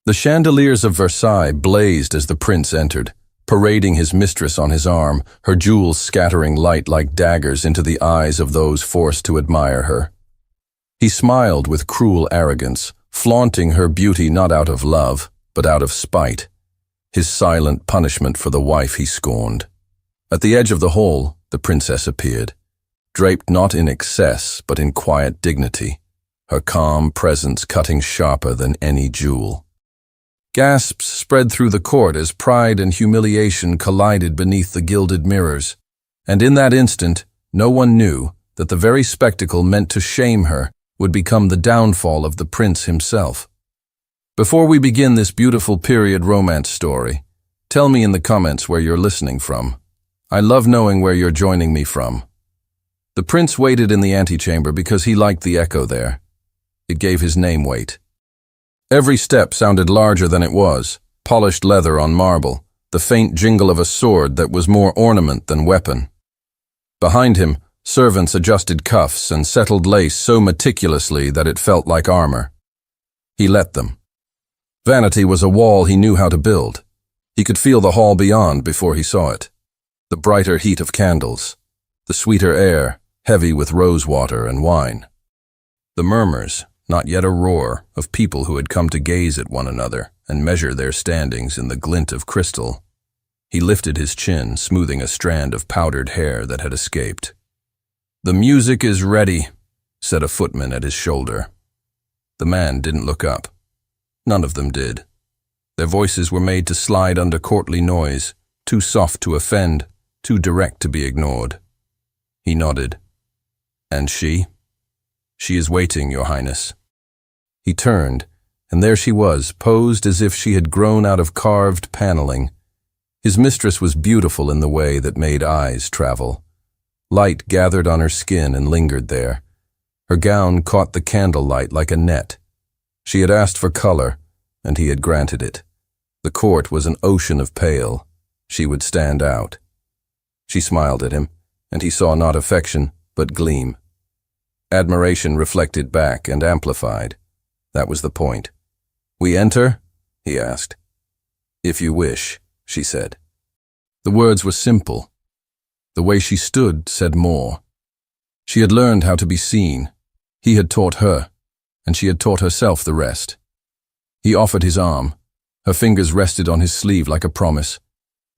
The chandeliers of Versailles blazed as the prince entered, parading his mistress on his arm, her jewels scattering light like daggers into the eyes of those forced to admire her. He smiled with cruel arrogance, flaunting her beauty not out of love, but out of spite, his silent punishment for the wife he scorned. At the edge of the hall, the princess appeared, draped not in excess, but in quiet dignity, her calm presence cutting sharper than any jewel. Gasps spread through the court as pride and humiliation collided beneath the gilded mirrors, and in that instant, no one knew that the very spectacle meant to shame her would become the downfall of the prince himself. Before we begin this beautiful period romance story, tell me in the comments where you're listening from. I love knowing where you're joining me from. The prince waited in the antechamber because he liked the echo there. It gave his name weight. Every step sounded larger than it was, polished leather on marble, the faint jingle of a sword that was more ornament than weapon. Behind him, servants adjusted cuffs and settled lace so meticulously that it felt like armor. He let them. Vanity was a wall he knew how to build. He could feel the hall beyond before he saw it. The brighter heat of candles, the sweeter air, heavy with rose water and wine. The murmurs, not yet a roar, of people who had come to gaze at one another and measure their standings in the glint of crystal. He lifted his chin, smoothing a strand of powdered hair that had escaped. "The music is ready," said a footman at his shoulder. The man didn't look up. None of them did. Their voices were made to slide under courtly noise, too soft to offend, too direct to be ignored. He nodded. "And she?" "She is waiting, Your Highness." He turned, and there she was, posed as if she had grown out of carved paneling. His mistress was beautiful in the way that made eyes travel. Light gathered on her skin and lingered there. Her gown caught the candlelight like a net. She had asked for color, and he had granted it. The court was an ocean of pale. She would stand out. She smiled at him, and he saw not affection, but gleam. Admiration reflected back and amplified. That was the point. "We enter?" he asked. "If you wish," she said. The words were simple. The way she stood said more. She had learned how to be seen. He had taught her, and she had taught herself the rest. He offered his arm. Her fingers rested on his sleeve like a promise.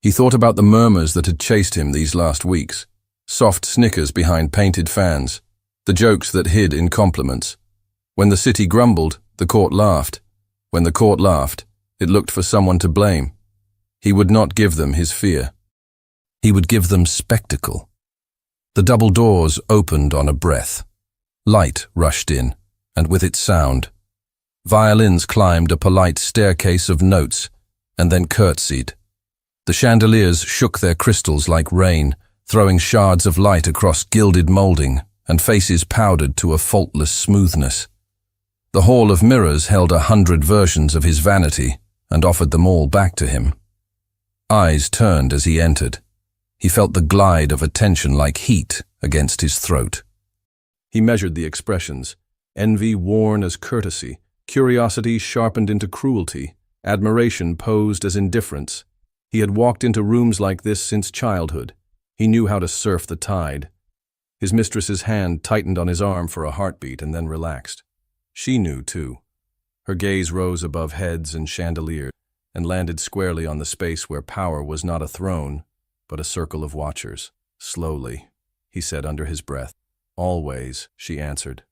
He thought about the murmurs that had chased him these last weeks, soft snickers behind painted fans, the jokes that hid in compliments. When the city grumbled, the court laughed. When the court laughed, it looked for someone to blame. He would not give them his fear. He would give them spectacle. The double doors opened on a breath. Light rushed in, and with it sound. Violins climbed a polite staircase of notes, and then curtsied. The chandeliers shook their crystals like rain, throwing shards of light across gilded molding, and faces powdered to a faultless smoothness. The hall of mirrors held 100 versions of his vanity and offered them all back to him. Eyes turned as he entered. He felt the glide of attention like heat against his throat. He measured the expressions, envy worn as courtesy, curiosity sharpened into cruelty, admiration posed as indifference. He had walked into rooms like this since childhood. He knew how to surf the tide. His mistress's hand tightened on his arm for a heartbeat and then relaxed. She knew, too. Her gaze rose above heads and chandeliers and landed squarely on the space where power was not a throne, but a circle of watchers. "Slowly," he said under his breath. "Always," she answered.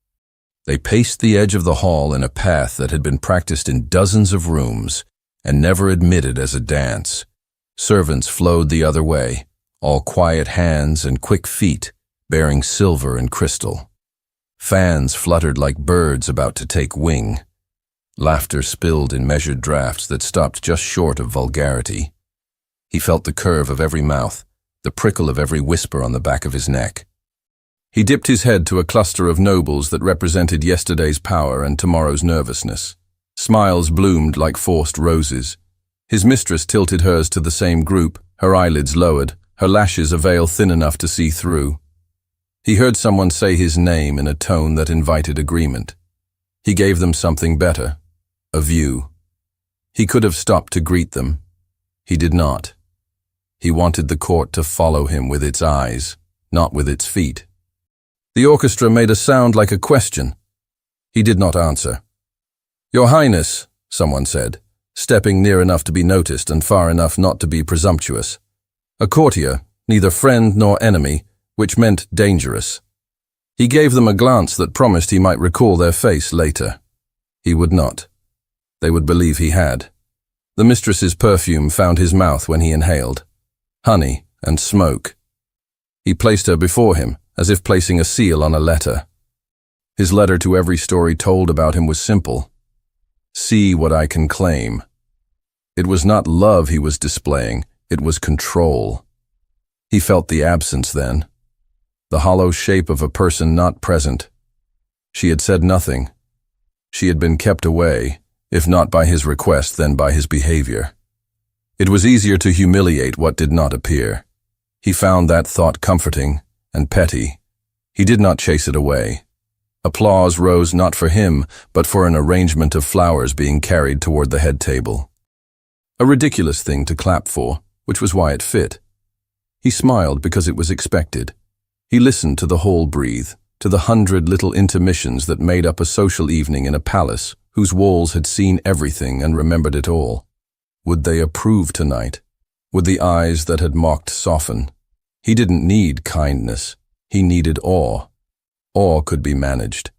They paced the edge of the hall in a path that had been practiced in dozens of rooms and never admitted as a dance. Servants flowed the other way, all quiet hands and quick feet, bearing silver and crystal. Fans fluttered like birds about to take wing. Laughter spilled in measured drafts that stopped just short of vulgarity. He felt the curve of every mouth, the prickle of every whisper on the back of his neck. He dipped his head to a cluster of nobles that represented yesterday's power and tomorrow's nervousness. Smiles bloomed like forced roses. His mistress tilted hers to the same group, her eyelids lowered, her lashes a veil thin enough to see through. He heard someone say his name in a tone that invited agreement. He gave them something better, a view. He could have stopped to greet them. He did not. He wanted the court to follow him with its eyes, not with its feet. The orchestra made a sound like a question. He did not answer. "Your Highness," someone said, stepping near enough to be noticed and far enough not to be presumptuous. A courtier, neither friend nor enemy, which meant dangerous. He gave them a glance that promised he might recall their face later. He would not. They would believe he had. The mistress's perfume found his mouth when he inhaled. Honey and smoke. He placed her before him, as if placing a seal on a letter. His letter to every story told about him was simple. See what I can claim. It was not love he was displaying, it was control. He felt the absence then. The hollow shape of a person not present. She had said nothing. She had been kept away, if not by his request, then by his behavior. It was easier to humiliate what did not appear. He found that thought comforting and petty. He did not chase it away. Applause rose not for him, but for an arrangement of flowers being carried toward the head table. A ridiculous thing to clap for, which was why it fit. He smiled because it was expected. He listened to the hall breathe, to the 100 little intermissions that made up a social evening in a palace whose walls had seen everything and remembered it all. Would they approve tonight? Would the eyes that had mocked soften? He didn't need kindness. He needed awe. Awe could be managed.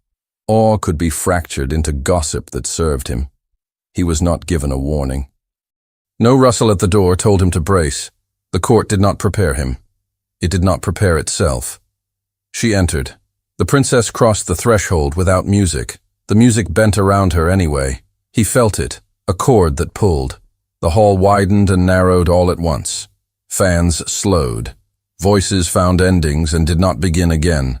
Awe could be fractured into gossip that served him. He was not given a warning. No rustle at the door told him to brace. The court did not prepare him. It did not prepare itself. She entered. The princess crossed the threshold without music. The music bent around her anyway. He felt it, a cord that pulled. The hall widened and narrowed all at once. Fans slowed. Voices found endings and did not begin again.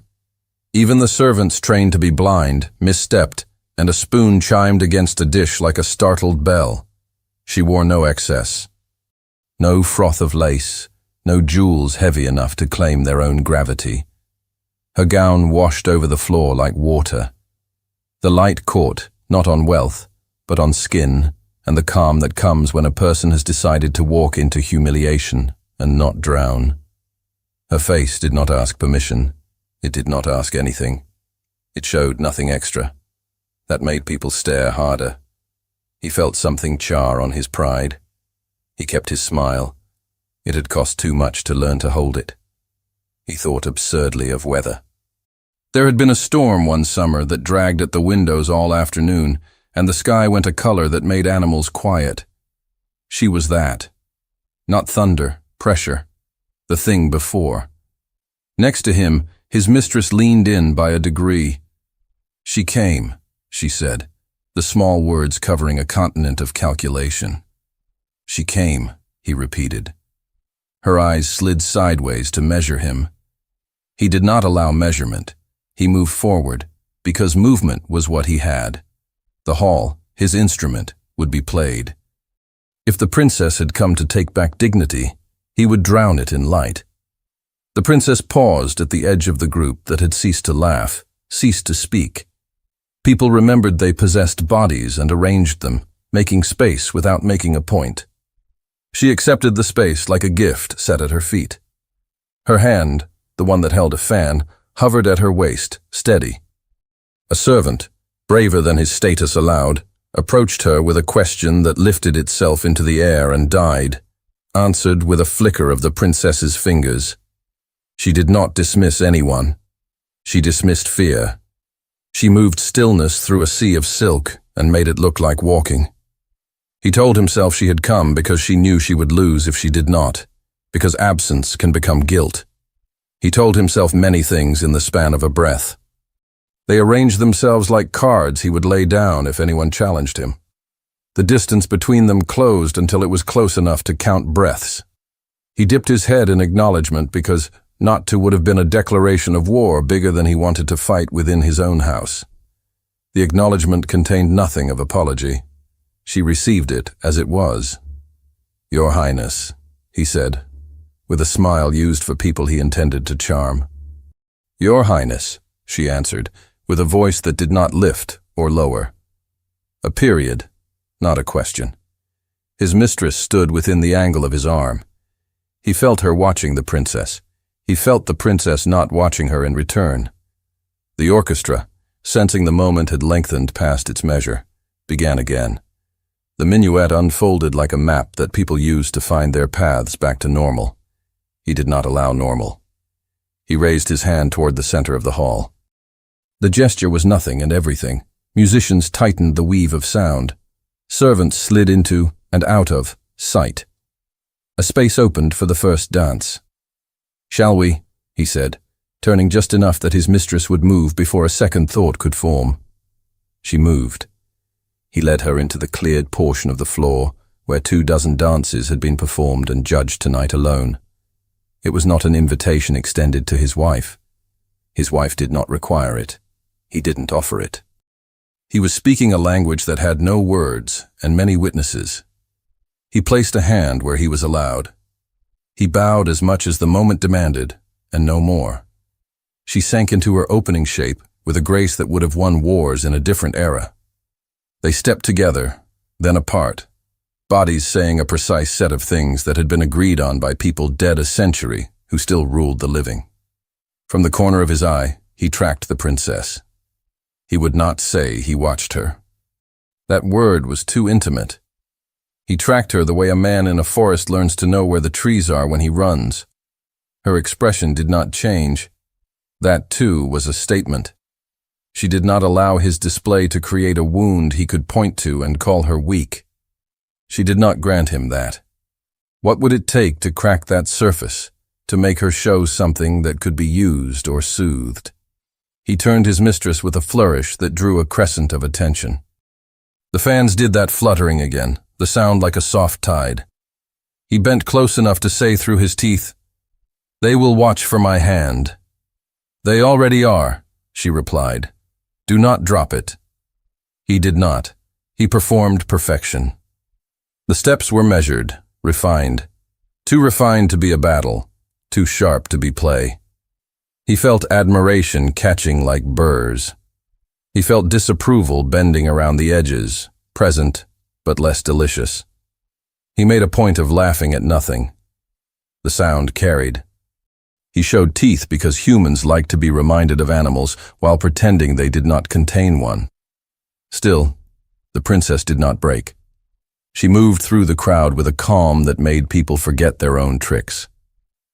Even the servants trained to be blind misstepped, and a spoon chimed against a dish like a startled bell. She wore no excess. No froth of lace, no jewels heavy enough to claim their own gravity. Her gown washed over the floor like water. The light caught, not on wealth, but on skin, and the calm that comes when a person has decided to walk into humiliation and not drown. Her face did not ask permission. It did not ask anything. It showed nothing extra. That made people stare harder. He felt something char on his pride. He kept his smile. It had cost too much to learn to hold it. He thought absurdly of weather. There had been a storm one summer that dragged at the windows all afternoon, and the sky went a color that made animals quiet. She was that. Not thunder, pressure. The thing before. Next to him, his mistress leaned in by a degree. She came, she said, the small words covering a continent of calculation. She came, he repeated. Her eyes slid sideways to measure him. He did not allow measurement. He moved forward, because movement was what he had. The hall, his instrument, would be played. If the princess had come to take back dignity, he would drown it in light. The princess paused at the edge of the group that had ceased to laugh, ceased to speak. People remembered they possessed bodies and arranged them, making space without making a point. She accepted the space like a gift set at her feet. Her hand, the one that held a fan, hovered at her waist, steady. A servant, braver than his status allowed, approached her with a question that lifted itself into the air and died, answered with a flicker of the princess's fingers. She did not dismiss anyone. She dismissed fear. She moved stillness through a sea of silk and made it look like walking. He told himself she had come because she knew she would lose if she did not, because absence can become guilt. He told himself many things in the span of a breath. They arranged themselves like cards he would lay down if anyone challenged him. The distance between them closed until it was close enough to count breaths. He dipped his head in acknowledgement because not to would have been a declaration of war bigger than he wanted to fight within his own house. The acknowledgement contained nothing of apology. She received it as it was. "Your Highness," he said, with a smile used for people he intended to charm. "Your Highness," she answered, with a voice that did not lift or lower. A period, not a question. His mistress stood within the angle of his arm. He felt her watching the princess. He felt the princess not watching her in return. The orchestra, sensing the moment had lengthened past its measure, began again. The minuet unfolded like a map that people used to find their paths back to normal. He did not allow normal. He raised his hand toward the center of the hall. The gesture was nothing and everything. Musicians tightened the weave of sound. Servants slid into and out of sight. A space opened for the first dance. "Shall we?" he said, turning just enough that his mistress would move before a second thought could form. She moved. He led her into the cleared portion of the floor where 24 dances had been performed and judged tonight alone. It was not an invitation extended to his wife. His wife did not require it. He didn't offer it. He was speaking a language that had no words and many witnesses. He placed a hand where he was allowed. He bowed as much as the moment demanded, and no more. She sank into her opening shape with a grace that would have won wars in a different era. They stepped together, then apart, bodies saying a precise set of things that had been agreed on by people dead a century who still ruled the living. From the corner of his eye, he tracked the princess. He would not say he watched her. That word was too intimate. He tracked her the way a man in a forest learns to know where the trees are when he runs. Her expression did not change. That, too, was a statement. She did not allow his display to create a wound he could point to and call her weak. She did not grant him that. What would it take to crack that surface, to make her show something that could be used or soothed? He turned his mistress with a flourish that drew a crescent of attention. The fans did that fluttering again, the sound like a soft tide. He bent close enough to say through his teeth, "They will watch for my hand." "They already are," she replied. "Do not drop it." He did not. He performed perfection. The steps were measured, refined. Too refined to be a battle, too sharp to be play. He felt admiration catching like burrs. He felt disapproval bending around the edges, present but less delicious. He made a point of laughing at nothing. The sound carried. He showed teeth because humans like to be reminded of animals while pretending they did not contain one. Still, the princess did not break. She moved through the crowd with a calm that made people forget their own tricks.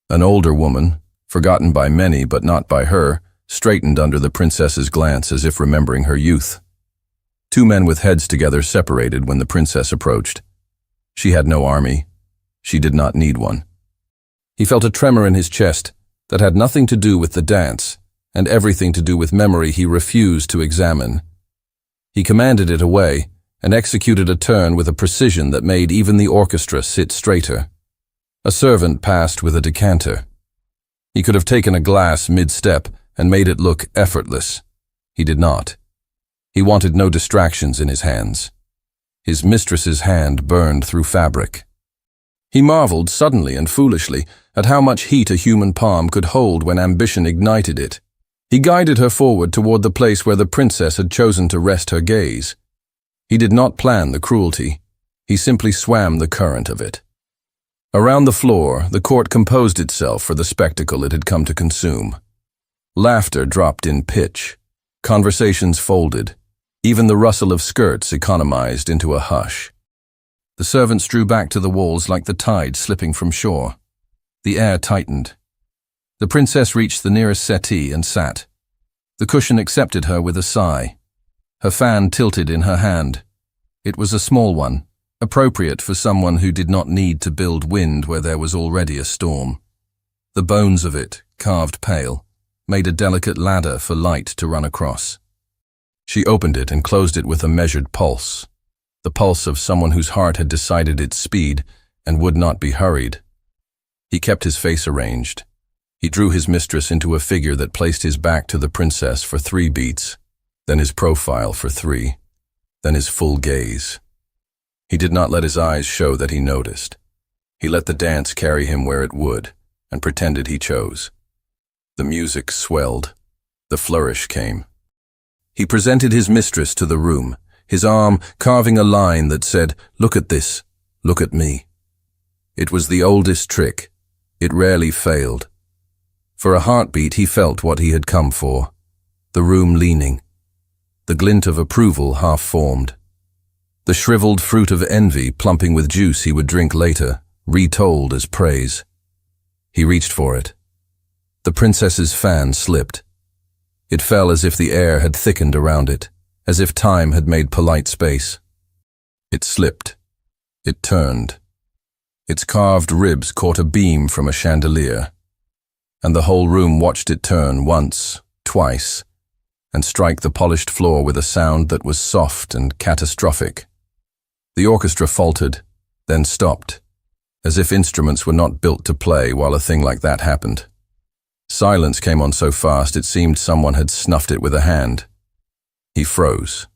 An older woman, forgotten by many but not by her, straightened under the princess's glance as if remembering her youth. Two men with heads together separated when the princess approached. She had no army. She did not need one. He felt a tremor in his chest that had nothing to do with the dance and everything to do with memory he refused to examine. He commanded it away and executed a turn with a precision that made even the orchestra sit straighter. A servant passed with a decanter. He could have taken a glass mid-step and made it look effortless. He did not. He wanted no distractions in his hands. His mistress's hand burned through fabric. He marveled suddenly and foolishly at how much heat a human palm could hold when ambition ignited it. He guided her forward toward the place where the princess had chosen to rest her gaze. He did not plan the cruelty. He simply swam the current of it. Around the floor, the court composed itself for the spectacle it had come to consume. Laughter dropped in pitch. Conversations folded. Even the rustle of skirts economized into a hush. The servants drew back to the walls like the tide slipping from shore. The air tightened. The princess reached the nearest settee and sat. The cushion accepted her with a sigh. Her fan tilted in her hand. It was a small one, appropriate for someone who did not need to build wind where there was already a storm. The bones of it, carved pale, made a delicate ladder for light to run across. She opened it and closed it with a measured pulse, the pulse of someone whose heart had decided its speed and would not be hurried. He kept his face arranged. He drew his mistress into a figure that placed his back to the princess for 3 beats, then his profile for 3, then his full gaze. He did not let his eyes show that he noticed. He let the dance carry him where it would, and pretended he chose. The music swelled. The flourish came. He presented his mistress to the room, his arm carving a line that said, "Look at this, Look at me. It was the oldest trick. It rarely failed. For a heartbeat he felt what he had come for. The room leaning. The glint of approval half-formed. The shriveled fruit of envy plumping with juice he would drink later, retold as praise. He reached for it. The princess's fan slipped. It fell as if the air had thickened around it, as if time had made polite space. It slipped. It turned. Its carved ribs caught a beam from a chandelier, and the whole room watched it turn once, twice, and strike the polished floor with a sound that was soft and catastrophic. The orchestra faltered, then stopped, as if instruments were not built to play while a thing like that happened. Silence came on so fast it seemed someone had snuffed it with a hand. He froze,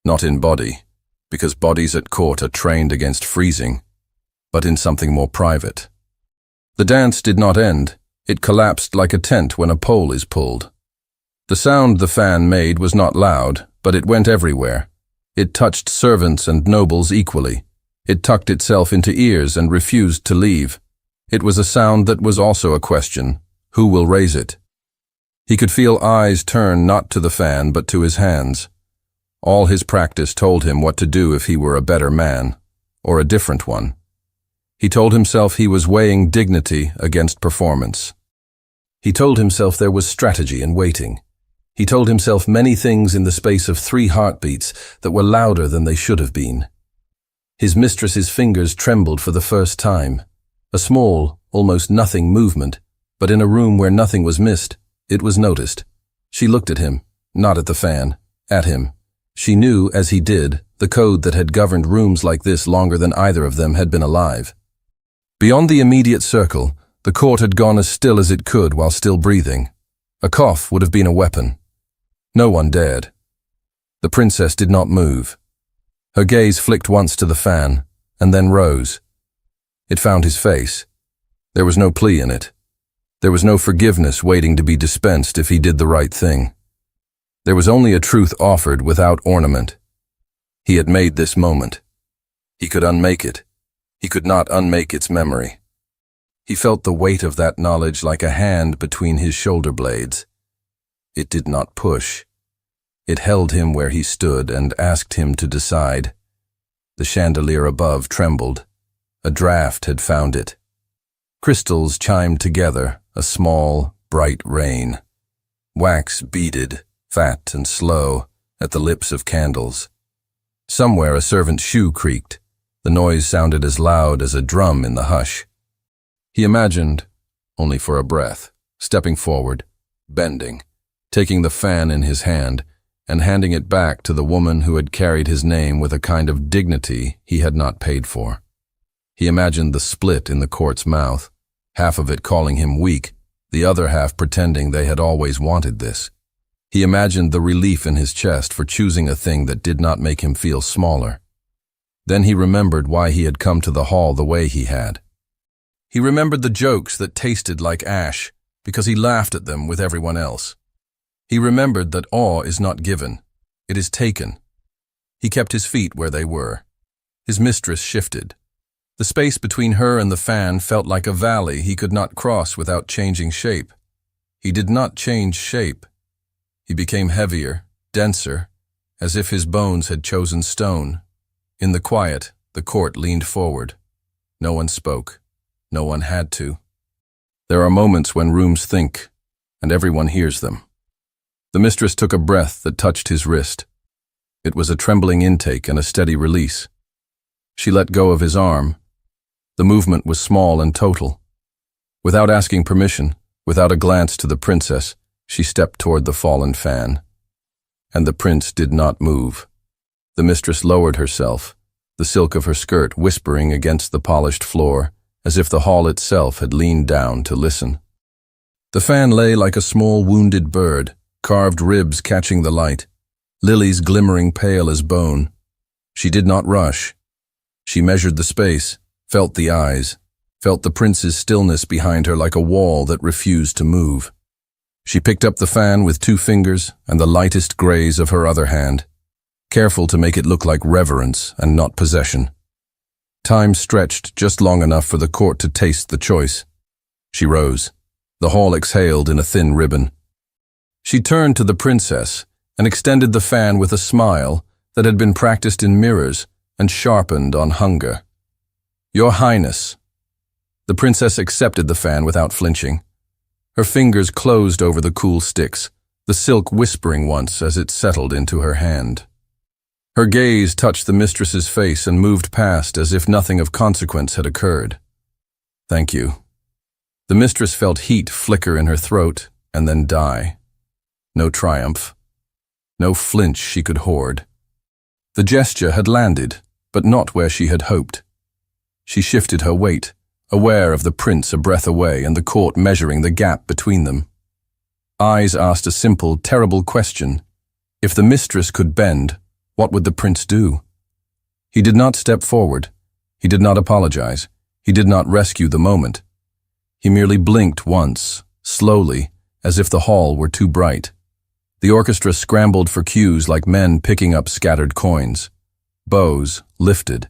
not in body, because bodies at court are trained against freezing, but in something more private. The dance did not end. It collapsed like a tent when a pole is pulled. The sound the fan made was not loud, but it went everywhere. It touched servants and nobles equally. It tucked itself into ears and refused to leave. It was a sound that was also a question. Who will raise it? He could feel eyes turn not to the fan but to his hands. All his practice told him what to do if he were a better man, or a different one. He told himself he was weighing dignity against performance. He told himself there was strategy in waiting. He told himself many things in the space of 3 heartbeats that were louder than they should have been. His mistress's fingers trembled for the first time. A small, almost nothing movement, but in a room where nothing was missed, it was noticed. She looked at him, not at the fan, at him. She knew, as he did, the code that had governed rooms like this longer than either of them had been alive. Beyond the immediate circle, the court had gone as still as it could while still breathing. A cough would have been a weapon. No one dared. The princess did not move. Her gaze flicked once to the fan, and then rose. It found his face. There was no plea in it. There was no forgiveness waiting to be dispensed if he did the right thing. There was only a truth offered without ornament. He had made this moment. He could unmake it. He could not unmake its memory. He felt the weight of that knowledge like a hand between his shoulder blades. It did not push. It held him where he stood and asked him to decide. The chandelier above trembled. A draft had found it. Crystals chimed together, a small, bright rain. Wax beaded, fat and slow, at the lips of candles. Somewhere a servant's shoe creaked. The noise sounded as loud as a drum in the hush. He imagined, only for a breath, stepping forward, bending, taking the fan in his hand, and handing it back to the woman who had carried his name with a kind of dignity he had not paid for. He imagined the split in the court's mouth, half of it calling him weak, the other half pretending they had always wanted this. He imagined the relief in his chest for choosing a thing that did not make him feel smaller. Then he remembered why he had come to the hall the way he had. He remembered the jokes that tasted like ash, because he laughed at them with everyone else. He remembered that awe is not given, it is taken. He kept his feet where they were. His mistress shifted. The space between her and the fan felt like a valley he could not cross without changing shape. He did not change shape. He became heavier, denser, as if his bones had chosen stone. In the quiet, the court leaned forward. No one spoke. No one had to. There are moments when rooms think, and everyone hears them. The mistress took a breath that touched his wrist. It was a trembling intake and a steady release. She let go of his arm. The movement was small and total. Without asking permission, without a glance to the princess, she stepped toward the fallen fan. And the prince did not move. The mistress lowered herself, the silk of her skirt whispering against the polished floor, as if the hall itself had leaned down to listen. The fan lay like a small wounded bird, carved ribs catching the light, lilies glimmering pale as bone. She did not rush. She measured the space, felt the eyes, felt the prince's stillness behind her like a wall that refused to move. She picked up the fan with 2 fingers and the lightest graze of her other hand, careful to make it look like reverence and not possession. Time stretched just long enough for the court to taste the choice. She rose. The hall exhaled in a thin ribbon. She turned to the princess and extended the fan with a smile that had been practiced in mirrors and sharpened on hunger. "Your Highness." The princess accepted the fan without flinching. Her fingers closed over the cool sticks, the silk whispering once as it settled into her hand. Her gaze touched the mistress's face and moved past as if nothing of consequence had occurred. "Thank you." The mistress felt heat flicker in her throat and then die. No triumph. No flinch she could hoard. The gesture had landed, but not where she had hoped. She shifted her weight, aware of the prince a breath away and the court measuring the gap between them. Eyes asked a simple, terrible question. If the mistress could bend, what would the prince do? He did not step forward. He did not apologize. He did not rescue the moment. He merely blinked once, slowly, as if the hall were too bright. The orchestra scrambled for cues like men picking up scattered coins. Bows lifted.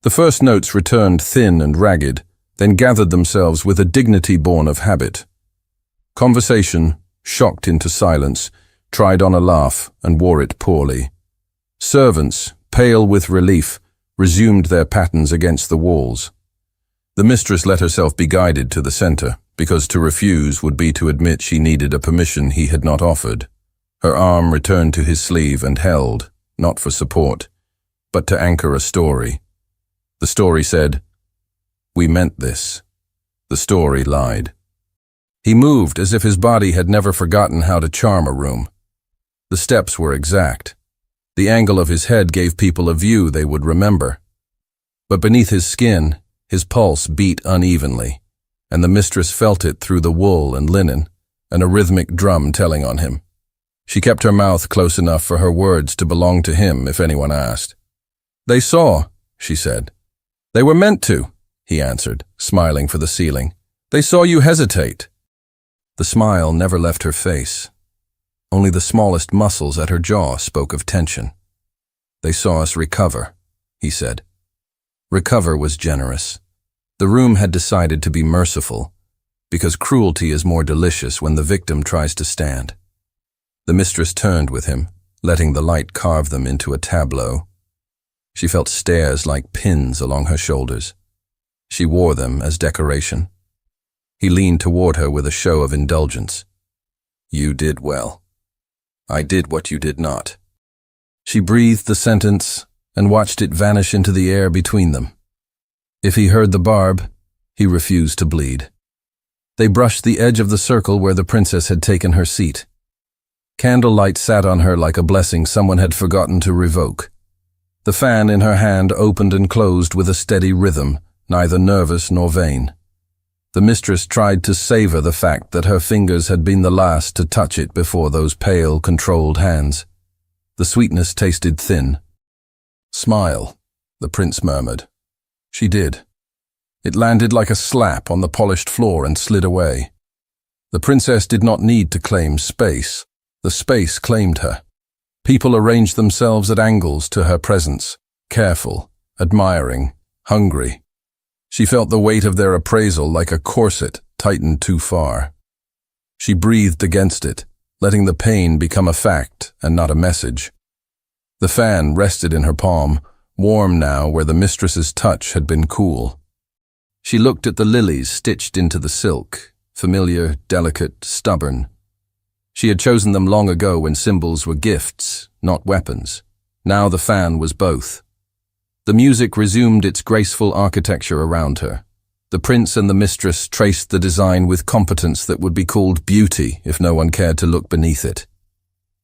The first notes returned thin and ragged, then gathered themselves with a dignity born of habit. Conversation, shocked into silence, tried on a laugh and wore it poorly. Servants, pale with relief, resumed their patterns against the walls. The mistress let herself be guided to the center, because to refuse would be to admit she needed a permission he had not offered. Her arm returned to his sleeve and held, not for support, but to anchor a story. The story said, "We meant this." The story lied. He moved as if his body had never forgotten how to charm a room. The steps were exact. The angle of his head gave people a view they would remember. But beneath his skin, his pulse beat unevenly, and the mistress felt it through the wool and linen, and a rhythmic drum telling on him. She kept her mouth close enough for her words to belong to him if anyone asked. "They saw," she said. "They were meant to," he answered, smiling for the ceiling. "They saw you hesitate." The smile never left her face. Only the smallest muscles at her jaw spoke of tension. "They saw us recover," he said. Recover was generous. The room had decided to be merciful, because cruelty is more delicious when the victim tries to stand. The mistress turned with him, letting the light carve them into a tableau. She felt stares like pins along her shoulders. She wore them as decoration. He leaned toward her with a show of indulgence. "You did well. I did what you did not." She breathed the sentence and watched it vanish into the air between them. If he heard the barb, he refused to bleed. They brushed the edge of the circle where the princess had taken her seat. Candlelight sat on her like a blessing someone had forgotten to revoke. The fan in her hand opened and closed with a steady rhythm, neither nervous nor vain. The mistress tried to savor the fact that her fingers had been the last to touch it before those pale, controlled hands. The sweetness tasted thin. "Smile," the prince murmured. She did. It landed like a slap on the polished floor and slid away. The princess did not need to claim space. The space claimed her. People arranged themselves at angles to her presence, careful, admiring, hungry. She felt the weight of their appraisal like a corset tightened too far. She breathed against it, letting the pain become a fact and not a message. The fan rested in her palm, warm now where the mistress's touch had been cool. She looked at the lilies stitched into the silk, familiar, delicate, stubborn. She had chosen them long ago when symbols were gifts, not weapons. Now the fan was both. The music resumed its graceful architecture around her. The prince and the mistress traced the design with competence that would be called beauty if no one cared to look beneath it.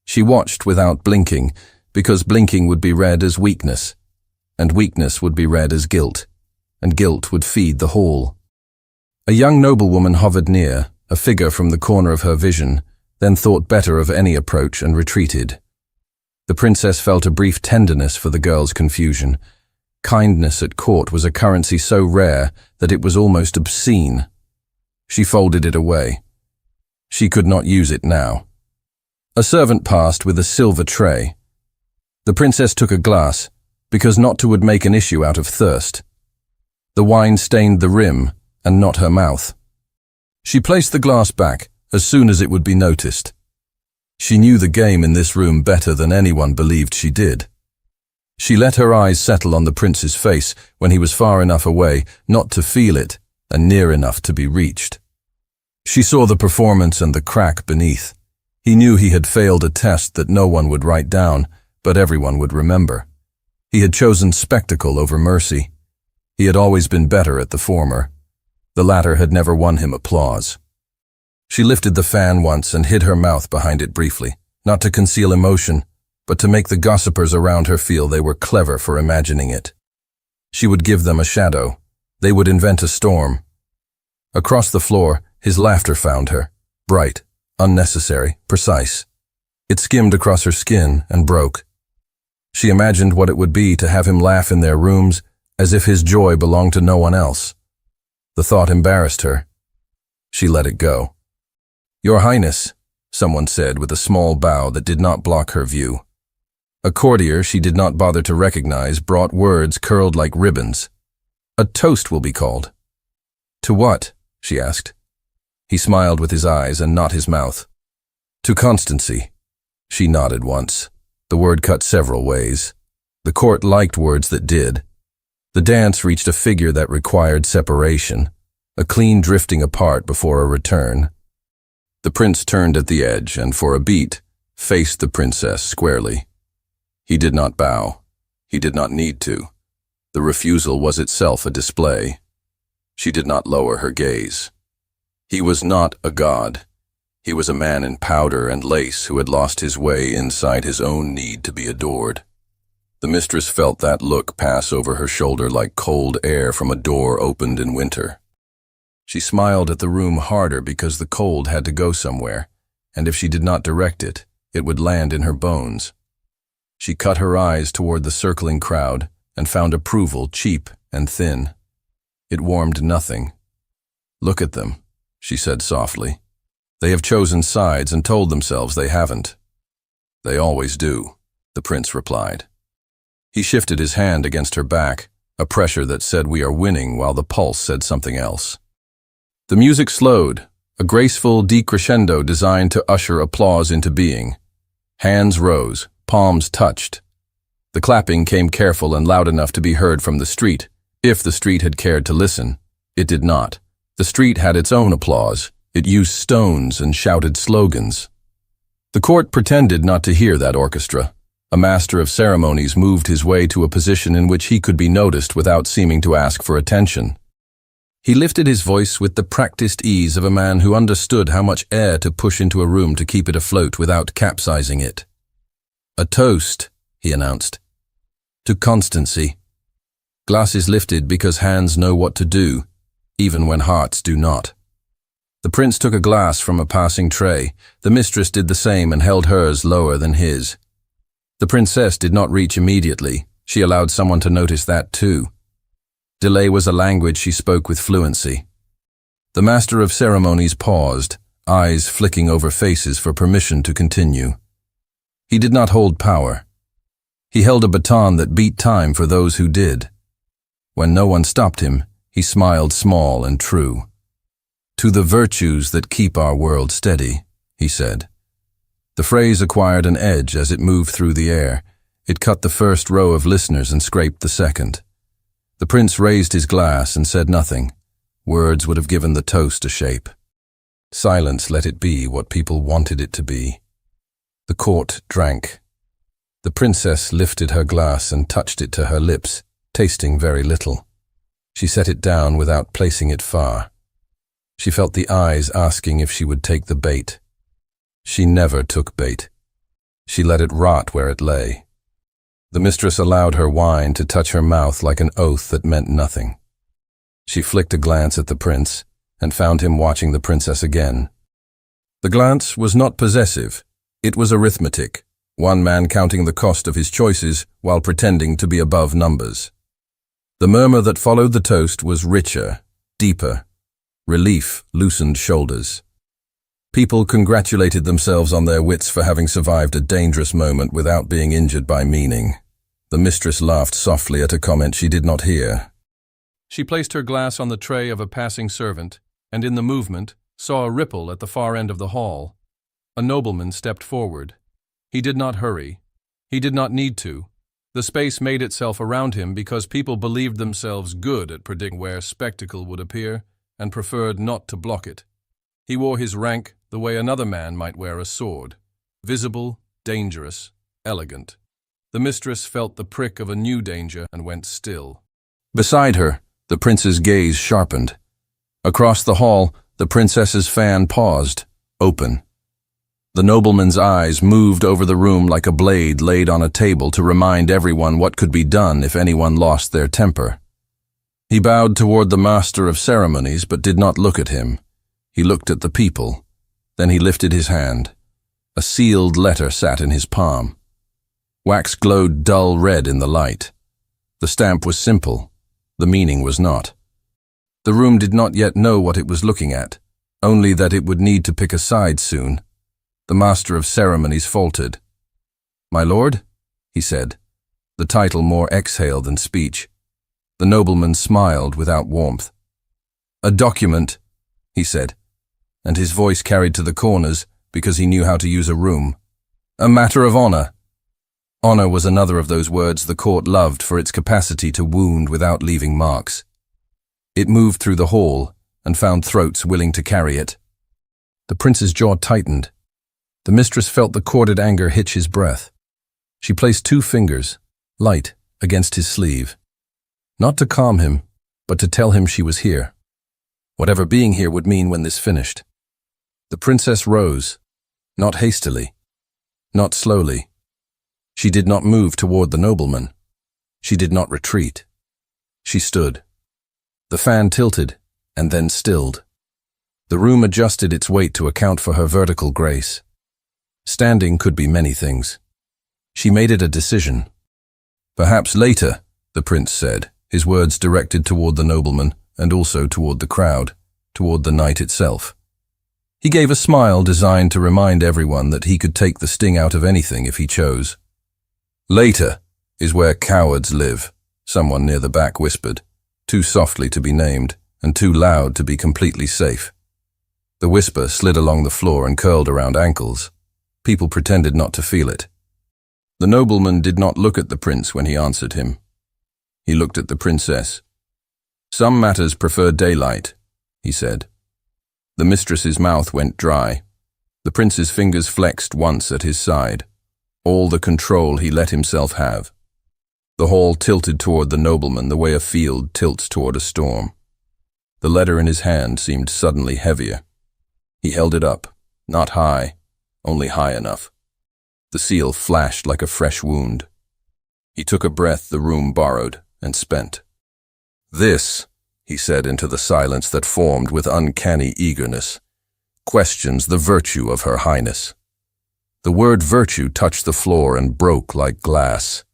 She watched without blinking, because blinking would be read as weakness, and weakness would be read as guilt, and guilt would feed the hall. A young noblewoman hovered near, a figure from the corner of her vision, then thought better of any approach and retreated. The princess felt a brief tenderness for the girl's confusion. Kindness at court was a currency so rare that it was almost obscene. She folded it away. She could not use it now. A servant passed with a silver tray. The princess took a glass, because not to would make an issue out of thirst, The wine stained the rim, and not her mouth. She placed the glass back as soon as it would be noticed. She knew the game in this room better than anyone believed she did. She let her eyes settle on the prince's face when he was far enough away not to feel it and near enough to be reached. She saw the performance and the crack beneath. He knew he had failed a test that no one would write down, but everyone would remember. He had chosen spectacle over mercy. He had always been better at the former. The latter had never won him applause. She lifted the fan once and hid her mouth behind it briefly, not to conceal emotion, but to make the gossipers around her feel they were clever for imagining it. She would give them a shadow. They would invent a storm. Across the floor, his laughter found her, bright, unnecessary, precise. It skimmed across her skin and broke. She imagined what it would be to have him laugh in their rooms as if his joy belonged to no one else. The thought embarrassed her. She let it go. "Your Highness," someone said with a small bow that did not block her view. A courtier she did not bother to recognize brought words curled like ribbons. "A toast will be called." "To what?" she asked. He smiled with his eyes and not his mouth. "To constancy." She nodded once. The word cut several ways. The court liked words that did. The dance reached a figure that required separation, a clean drifting apart before a return. The prince turned at the edge and, for a beat, faced the princess squarely. He did not bow. He did not need to. The refusal was itself a display. She did not lower her gaze. He was not a god. He was a man in powder and lace who had lost his way inside his own need to be adored. The mistress felt that look pass over her shoulder like cold air from a door opened in winter. She smiled at the room harder because the cold had to go somewhere, and if she did not direct it, it would land in her bones. She cut her eyes toward the circling crowd and found approval cheap and thin. It warmed nothing. "Look at them," she said softly. "They have chosen sides and told themselves they haven't." "They always do," the prince replied. He shifted his hand against her back, a pressure that said we are winning while the pulse said something else. The music slowed, a graceful decrescendo designed to usher applause into being. Hands rose, palms touched. The clapping came careful and loud enough to be heard from the street, if the street had cared to listen. It did not. The street had its own applause. It used stones and shouted slogans. The court pretended not to hear that orchestra. A master of ceremonies moved his way to a position in which he could be noticed without seeming to ask for attention. He lifted his voice with the practiced ease of a man who understood how much air to push into a room to keep it afloat without capsizing it. "A toast," he announced. "To constancy." Glasses lifted because hands know what to do, even when hearts do not. The prince took a glass from a passing tray. The mistress did the same and held hers lower than his. The princess did not reach immediately. She allowed someone to notice that too. Delay was a language she spoke with fluency. The master of ceremonies paused, eyes flicking over faces for permission to continue. He did not hold power. He held a baton that beat time for those who did. When no one stopped him, he smiled small and true. "To the virtues that keep our world steady," he said. The phrase acquired an edge as it moved through the air. It cut the first row of listeners and scraped the second. The prince raised his glass and said nothing. Words would have given the toast a shape. Silence let it be what people wanted it to be. The court drank. The princess lifted her glass and touched it to her lips, tasting very little. She set it down without placing it far. She felt the eyes asking if she would take the bait. She never took bait. She let it rot where it lay. The mistress allowed her wine to touch her mouth like an oath that meant nothing. She flicked a glance at the prince and found him watching the princess again. The glance was not possessive. It was arithmetic, one man counting the cost of his choices while pretending to be above numbers. The murmur that followed the toast was richer, deeper. Relief loosened shoulders. People congratulated themselves on their wits for having survived a dangerous moment without being injured by meaning. The mistress laughed softly at a comment she did not hear. She placed her glass on the tray of a passing servant, and in the movement, saw a ripple at the far end of the hall. A nobleman stepped forward. He did not hurry. He did not need to. The space made itself around him because people believed themselves good at predicting where spectacle would appear and preferred not to block it. He wore his rank the way another man might wear a sword, visible, dangerous, elegant. The mistress felt the prick of a new danger and went still. Beside her, the prince's gaze sharpened. Across the hall, the princess's fan paused, open. The nobleman's eyes moved over the room like a blade laid on a table to remind everyone what could be done if anyone lost their temper. He bowed toward the master of ceremonies but did not look at him. He looked at the people. Then he lifted his hand. A sealed letter sat in his palm. Wax glowed dull red in the light. The stamp was simple. The meaning was not. The room did not yet know what it was looking at, only that it would need to pick a side soon. The master of ceremonies faltered. "My lord?" he said, the title more exhale than speech. The nobleman smiled without warmth. "A document," he said, and his voice carried to the corners because he knew how to use a room. "A matter of honor." Honor was another of those words the court loved for its capacity to wound without leaving marks. It moved through the hall and found throats willing to carry it. The prince's jaw tightened. The mistress felt the corded anger hitch his breath. She placed 2 fingers, light, against his sleeve. Not to calm him, but to tell him she was here. Whatever being here would mean when this finished. The princess rose, not hastily, not slowly. She did not move toward the nobleman. She did not retreat. She stood. The fan tilted, and then stilled. The room adjusted its weight to account for her vertical grace. Standing could be many things. She made it a decision. "Perhaps later," the prince said, his words directed toward the nobleman and also toward the crowd, toward the night itself. He gave a smile designed to remind everyone that he could take the sting out of anything if he chose. "Later is where cowards live," someone near the back whispered, too softly to be named and too loud to be completely safe. The whisper slid along the floor and curled around ankles. People pretended not to feel it. The nobleman did not look at the prince when he answered him. He looked at the princess. "Some matters prefer daylight," he said. The mistress's mouth went dry. The prince's fingers flexed once at his side. All the control he let himself have. The hall tilted toward the nobleman the way a field tilts toward a storm. The letter in his hand seemed suddenly heavier. He held it up, not high, only high enough. The seal flashed like a fresh wound. He took a breath the room borrowed and spent. "This," he said into the silence that formed with uncanny eagerness, "questions the virtue of Her Highness." The word virtue touched the floor and broke like glass.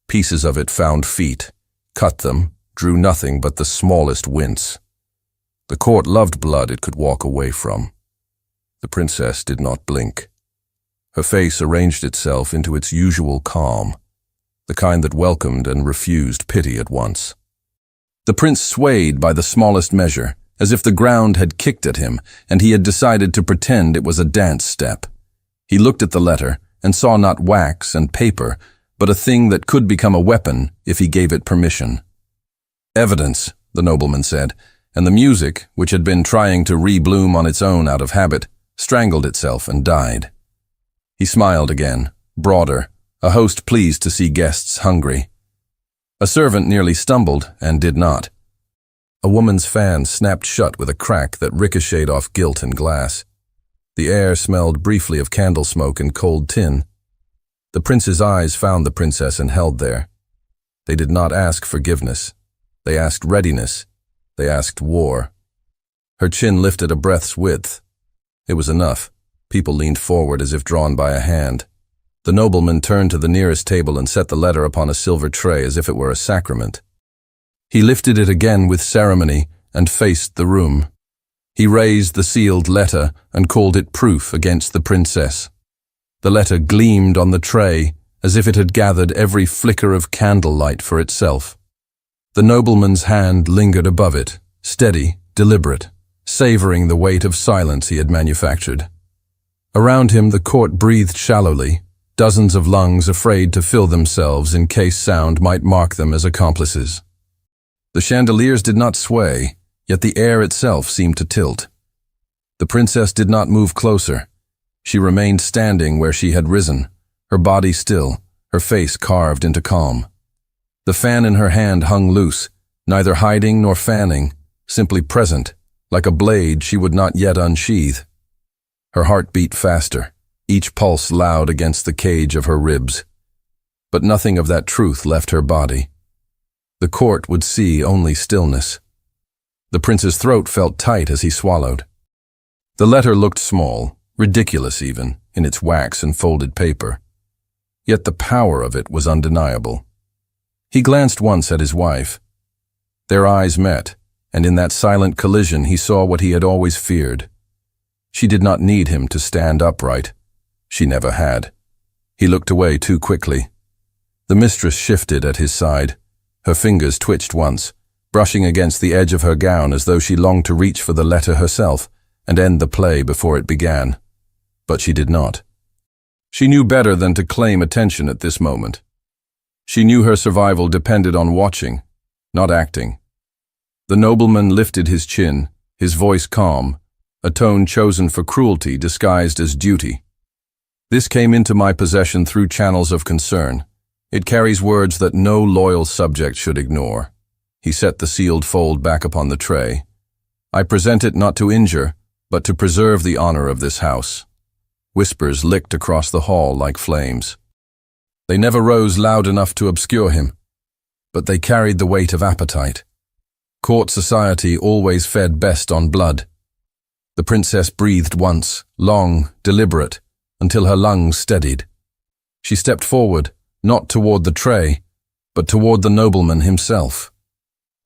Pieces of it found feet, cut them, drew nothing but the smallest wince. The court loved blood it could walk away from. The princess did not blink. Her face arranged itself into its usual calm, the kind that welcomed and refused pity at once. The prince swayed by the smallest measure, as if the ground had kicked at him and he had decided to pretend it was a dance step. He looked at the letter and saw not wax and paper, but a thing that could become a weapon if he gave it permission. "Evidence," the nobleman said, and the music, which had been trying to re-bloom on its own out of habit, strangled itself and died. He smiled again, broader, a host pleased to see guests hungry. A servant nearly stumbled and did not. A woman's fan snapped shut with a crack that ricocheted off gilt and glass. The air smelled briefly of candle smoke and cold tin. The prince's eyes found the princess and held there. They did not ask forgiveness. They asked readiness. They asked war. Her chin lifted a breath's width. It was enough. People leaned forward as if drawn by a hand. The nobleman turned to the nearest table and set the letter upon a silver tray as if it were a sacrament. He lifted it again with ceremony and faced the room. He raised the sealed letter and called it proof against the princess. The letter gleamed on the tray as if it had gathered every flicker of candlelight for itself. The nobleman's hand lingered above it, steady, deliberate, savoring the weight of silence he had manufactured. Around him the court breathed shallowly, dozens of lungs afraid to fill themselves in case sound might mark them as accomplices. The chandeliers did not sway, yet the air itself seemed to tilt. The princess did not move closer. She remained standing where she had risen, her body still, her face carved into calm. The fan in her hand hung loose, neither hiding nor fanning, simply present, like a blade she would not yet unsheathe. Her heart beat faster, each pulse loud against the cage of her ribs. But nothing of that truth left her body. The court would see only stillness. The prince's throat felt tight as he swallowed. The letter looked small, ridiculous even, in its wax and folded paper. Yet the power of it was undeniable. He glanced once at his wife. Their eyes met, and in that silent collision he saw what he had always feared. She did not need him to stand upright. She never had. He looked away too quickly. The mistress shifted at his side. Her fingers twitched once, brushing against the edge of her gown as though she longed to reach for the letter herself and end the play before it began. But she did not. She knew better than to claim attention at this moment. She knew her survival depended on watching, not acting. The nobleman lifted his chin, his voice calm, a tone chosen for cruelty disguised as duty. This came into my possession through channels of concern. It carries words that no loyal subject should ignore. He set the sealed fold back upon the tray. I present it not to injure, but to preserve the honor of this house. Whispers licked across the hall like flames. They never rose loud enough to obscure him, but they carried the weight of appetite. Court society always fed best on blood. The princess breathed once, long, deliberate, until her lungs steadied. She stepped forward, not toward the tray, but toward the nobleman himself.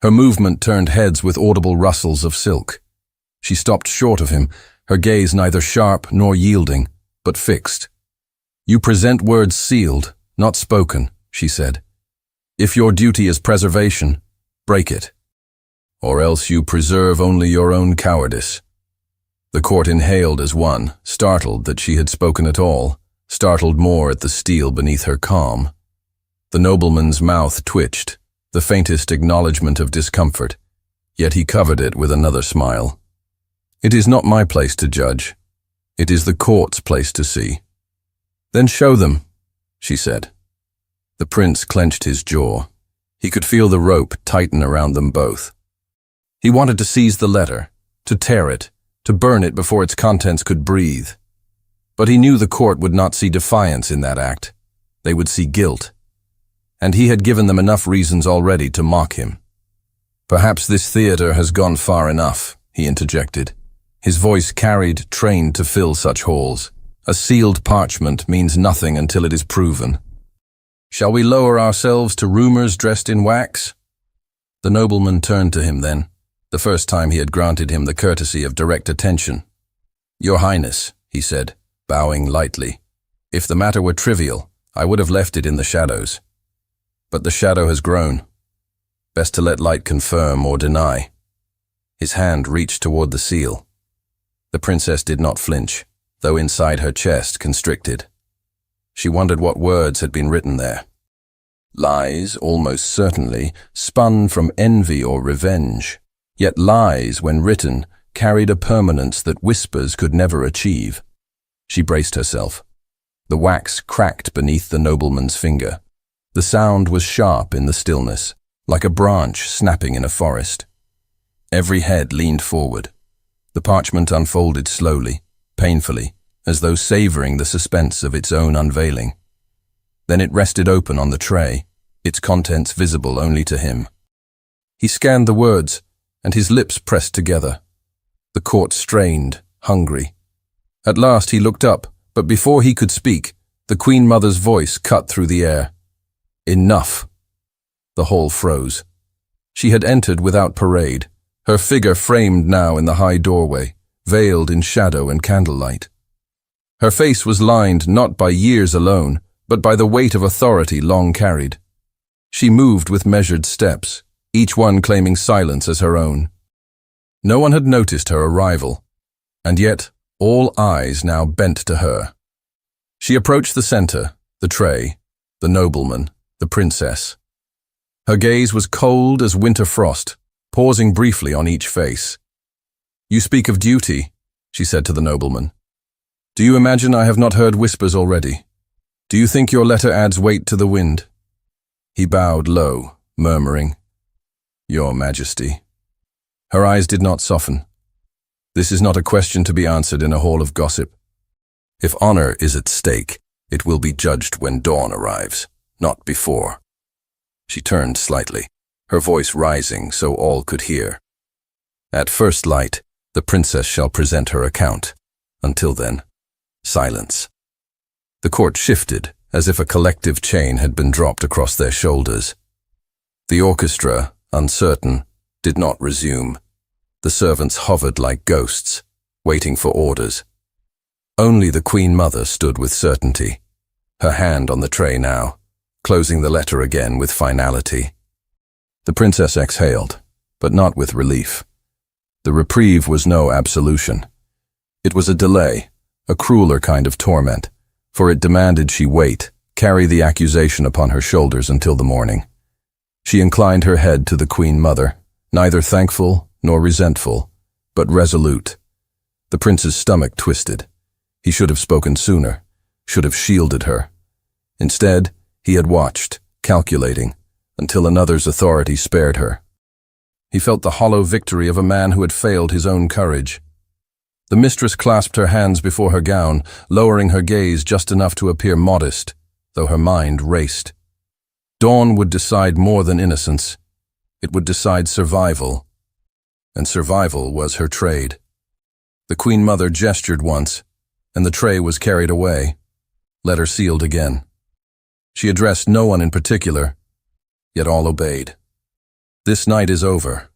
Her movement turned heads with audible rustles of silk. She stopped short of him, her gaze neither sharp nor yielding, but fixed. "You present words sealed, not spoken," she said. "If your duty is preservation, break it. Or else you preserve only your own cowardice." The court inhaled as one, startled that she had spoken at all, startled more at the steel beneath her calm. The nobleman's mouth twitched, the faintest acknowledgement of discomfort, yet he covered it with another smile. "It is not my place to judge. It is the court's place to see." "Then show them," she said. The prince clenched his jaw. He could feel the rope tighten around them both. He wanted to seize the letter, to tear it, to burn it before its contents could breathe. But he knew the court would not see defiance in that act. They would see guilt. And he had given them enough reasons already to mock him. "Perhaps this theater has gone far enough," he interjected. His voice carried, trained to fill such halls. A sealed parchment means nothing until it is proven. "Shall we lower ourselves to rumors dressed in wax?" The nobleman turned to him then, the first time he had granted him the courtesy of direct attention. "Your Highness," he said, bowing lightly, "if the matter were trivial, I would have left it in the shadows. But the shadow has grown. Best to let light confirm or deny." His hand reached toward the seal. The princess did not flinch, though inside her chest constricted. She wondered what words had been written there. Lies, almost certainly, spun from envy or revenge. Yet lies, when written, carried a permanence that whispers could never achieve. She braced herself. The wax cracked beneath the nobleman's finger. The sound was sharp in the stillness, like a branch snapping in a forest. Every head leaned forward. The parchment unfolded slowly, painfully, as though savoring the suspense of its own unveiling. Then it rested open on the tray, its contents visible only to him. He scanned the words, and his lips pressed together. The court strained, hungry. At last he looked up, but before he could speak, the Queen Mother's voice cut through the air. "Enough!" The hall froze. She had entered without parade, her figure framed now in the high doorway, veiled in shadow and candlelight. Her face was lined not by years alone, but by the weight of authority long carried. She moved with measured steps, each one claiming silence as her own. No one had noticed her arrival, and yet all eyes now bent to her. She approached the center, the tray, the nobleman, the princess. Her gaze was cold as winter frost, pausing briefly on each face. "You speak of duty," she said to the nobleman. "Do you imagine I have not heard whispers already? Do you think your letter adds weight to the wind?" He bowed low, murmuring, "Your Majesty." Her eyes did not soften. This is not a question to be answered in a hall of gossip. If honor is at stake, it will be judged when dawn arrives, not before. She turned slightly, her voice rising so all could hear. "At first light, the princess shall present her account. Until then, silence." The court shifted, as if a collective chain had been dropped across their shoulders. The orchestra, uncertain, did not resume. The servants hovered like ghosts, waiting for orders. Only the Queen Mother stood with certainty, her hand on the tray now, closing the letter again with finality. The princess exhaled, but not with relief. The reprieve was no absolution. It was a delay, a crueler kind of torment, for it demanded she wait, carry the accusation upon her shoulders until the morning. She inclined her head to the Queen Mother, neither thankful nor resentful, but resolute. The prince's stomach twisted. He should have spoken sooner, should have shielded her. Instead, he had watched, calculating, until another's authority spared her. He felt the hollow victory of a man who had failed his own courage. The mistress clasped her hands before her gown, lowering her gaze just enough to appear modest, though her mind raced. Dawn would decide more than innocence. It would decide survival. And survival was her trade. The Queen Mother gestured once, and the tray was carried away, letter sealed again. She addressed no one in particular, yet all obeyed. "This night is over."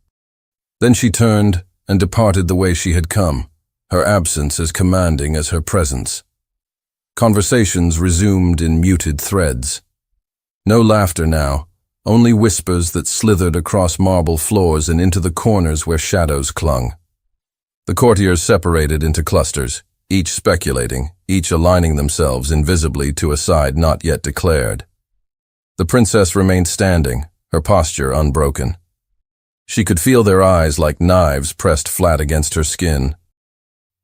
Then she turned and departed the way she had come, her absence as commanding as her presence. Conversations resumed in muted threads. No laughter now, only whispers that slithered across marble floors and into the corners where shadows clung. The courtiers separated into clusters, each speculating, each aligning themselves invisibly to a side not yet declared. The princess remained standing, her posture unbroken. She could feel their eyes like knives pressed flat against her skin.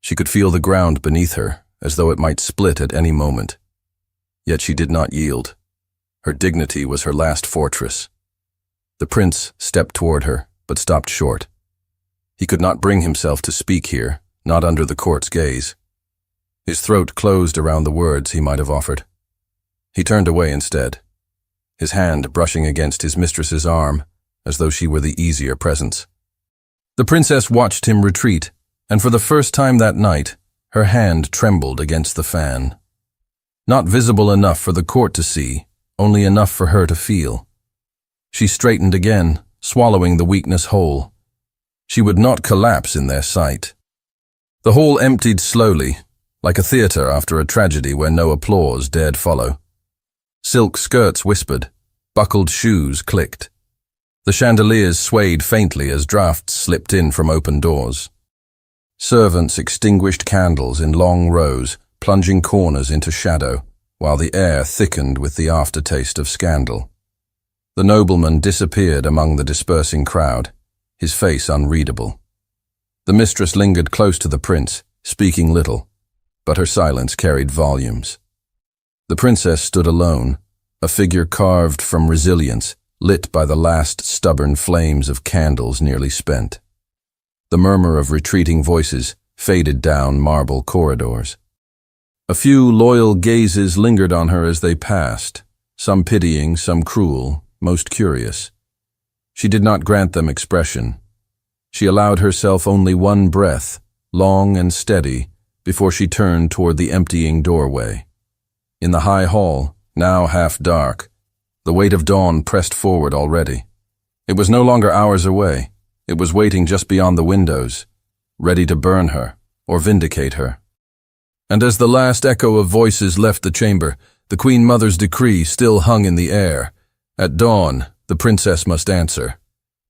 She could feel the ground beneath her, as though it might split at any moment. Yet she did not yield. Her dignity was her last fortress. The prince stepped toward her, but stopped short. He could not bring himself to speak here, not under the court's gaze. His throat closed around the words he might have offered. He turned away instead, his hand brushing against his mistress's arm, as though she were the easier presence. The princess watched him retreat, and for the first time that night, her hand trembled against the fan. Not visible enough for the court to see, only enough for her to feel. She straightened again, swallowing the weakness whole. She would not collapse in their sight. The hall emptied slowly, like a theater after a tragedy where no applause dared follow. Silk skirts whispered, buckled shoes clicked. The chandeliers swayed faintly as drafts slipped in from open doors. Servants extinguished candles in long rows, plunging corners into shadow, while the air thickened with the aftertaste of scandal. The nobleman disappeared among the dispersing crowd, his face unreadable. The mistress lingered close to the prince, speaking little, but her silence carried volumes. The princess stood alone, a figure carved from resilience, lit by the last stubborn flames of candles nearly spent. The murmur of retreating voices faded down marble corridors. A few loyal gazes lingered on her as they passed, some pitying, some cruel, most curious. She did not grant them expression. She allowed herself only one breath, long and steady, before she turned toward the emptying doorway. In the high hall, now half dark, the weight of dawn pressed forward already. It was no longer hours away. It was waiting just beyond the windows, ready to burn her or vindicate her. And as the last echo of voices left the chamber, the Queen Mother's decree still hung in the air. At dawn, the princess must answer.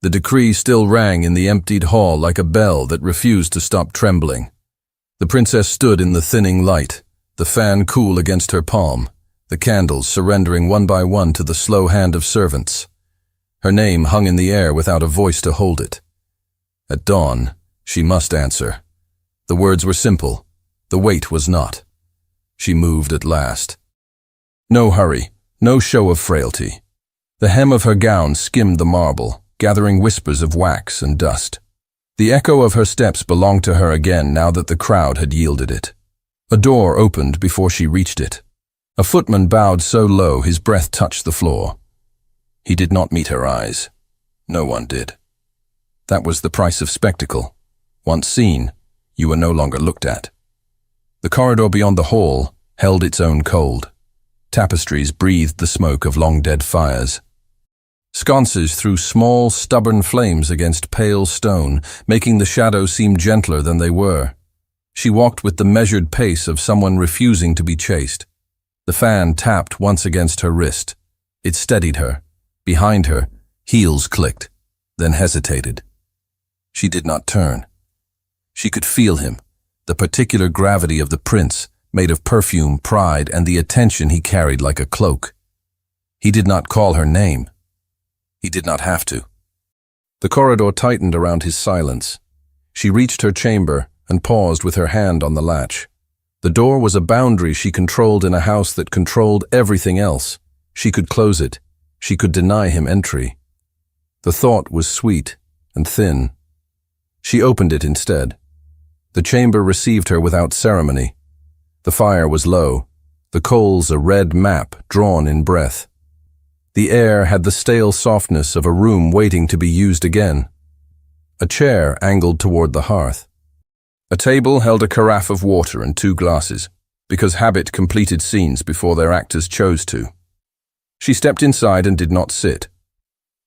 The decree still rang in the emptied hall like a bell that refused to stop trembling. The princess stood in the thinning light, the fan cool against her palm, the candles surrendering one by one to the slow hand of servants. Her name hung in the air without a voice to hold it. At dawn, she must answer. The words were simple. The weight was not. She moved at last. No hurry, no show of frailty. The hem of her gown skimmed the marble, gathering whispers of wax and dust. The echo of her steps belonged to her again now that the crowd had yielded it. A door opened before she reached it. A footman bowed so low his breath touched the floor. He did not meet her eyes. No one did. That was the price of spectacle. Once seen, you were no longer looked at. The corridor beyond the hall held its own cold. Tapestries breathed the smoke of long-dead fires. Sconces threw small, stubborn flames against pale stone, making the shadows seem gentler than they were. She walked with the measured pace of someone refusing to be chased. The fan tapped once against her wrist. It steadied her. Behind her, heels clicked, then hesitated. She did not turn. She could feel him, the particular gravity of the prince, made of perfume, pride, and the attention he carried like a cloak. He did not call her name. He did not have to. The corridor tightened around his silence. She reached her chamber and paused with her hand on the latch. The door was a boundary she controlled in a house that controlled everything else. She could close it. She could deny him entry. The thought was sweet and thin. She opened it instead. The chamber received her without ceremony. The fire was low, the coals a red map drawn in breath. The air had the stale softness of a room waiting to be used again. A chair angled toward the hearth. A table held a carafe of water and 2 glasses, because habit completed scenes before their actors chose to. She stepped inside and did not sit.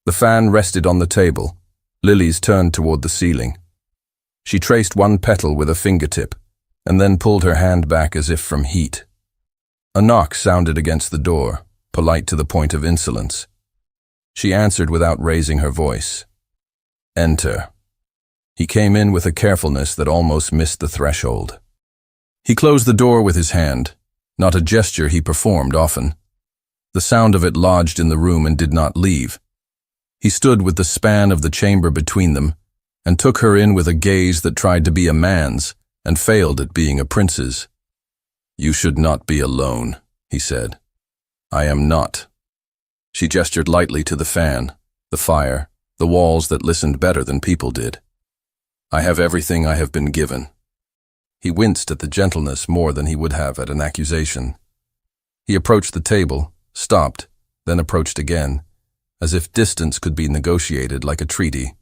The fan rested on the table, lilies turned toward the ceiling. She traced one petal with a fingertip, and then pulled her hand back as if from heat. A knock sounded against the door, polite to the point of insolence. She answered without raising her voice. Enter. He came in with a carefulness that almost missed the threshold. He closed the door with his hand, not a gesture he performed often. The sound of it lodged in the room and did not leave. He stood with the span of the chamber between them, and took her in with a gaze that tried to be a man's, and failed at being a prince's. You should not be alone, he said. I am not. She gestured lightly to the fan, the fire, the walls that listened better than people did. I have everything I have been given. He winced at the gentleness more than he would have at an accusation. He approached the table, stopped, then approached again, as if distance could be negotiated like a treaty.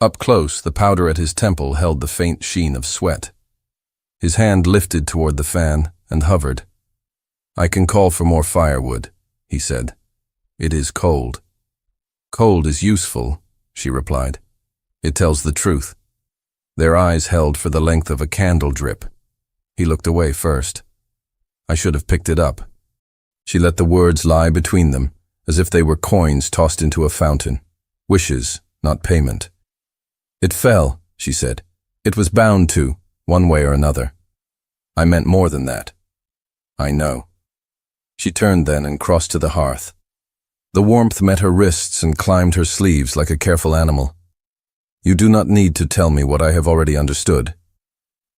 Up close, the powder at his temple held the faint sheen of sweat. His hand lifted toward the fan and hovered. I can call for more firewood, he said. It is cold. Cold is useful, she replied. It tells the truth. Their eyes held for the length of a candle drip. He looked away first. I should have picked it up. She let the words lie between them, as if they were coins tossed into a fountain. Wishes, not payment. It fell, she said. It was bound to, one way or another. I meant more than that. I know. She turned then and crossed to the hearth. The warmth met her wrists and climbed her sleeves like a careful animal. You do not need to tell me what I have already understood.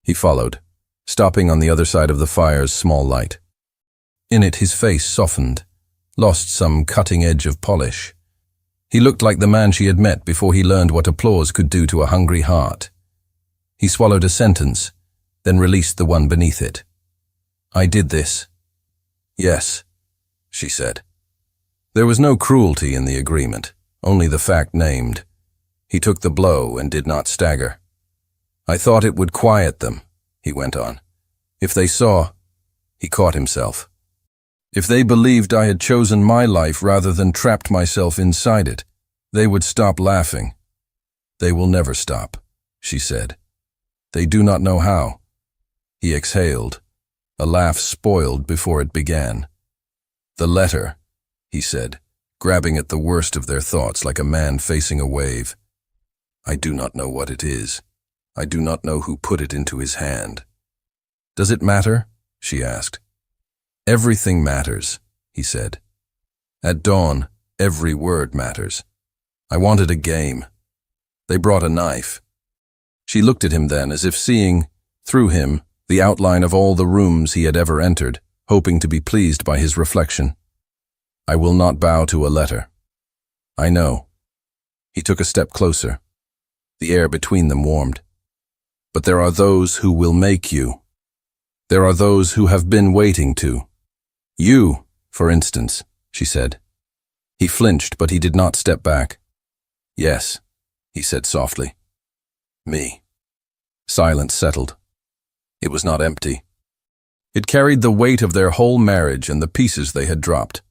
He followed, stopping on the other side of the fire's small light. In it his face softened, lost some cutting edge of polish. He looked like the man she had met before he learned what applause could do to a hungry heart. He swallowed a sentence, then released the one beneath it. I did this. Yes, she said. There was no cruelty in the agreement, only the fact named. He took the blow and did not stagger. I thought it would quiet them, he went on. If they saw, he caught himself. If they believed I had chosen my life rather than trapped myself inside it, they would stop laughing. They will never stop, she said. They do not know how. He exhaled, a laugh spoiled before it began. The letter, he said, grabbing at the worst of their thoughts like a man facing a wave. I do not know what it is. I do not know who put it into his hand. Does it matter? She asked. Everything matters, he said. At dawn, every word matters. I wanted a game. They brought a knife. She looked at him then as if seeing, through him, the outline of all the rooms he had ever entered, hoping to be pleased by his reflection. I will not bow to a letter. I know. He took a step closer. The air between them warmed. But there are those who will make you. There are those who have been waiting to. You, for instance, she said. He flinched, but he did not step back. Yes, he said softly. Me. Silence settled. It was not empty. It carried the weight of their whole marriage and the pieces they had dropped.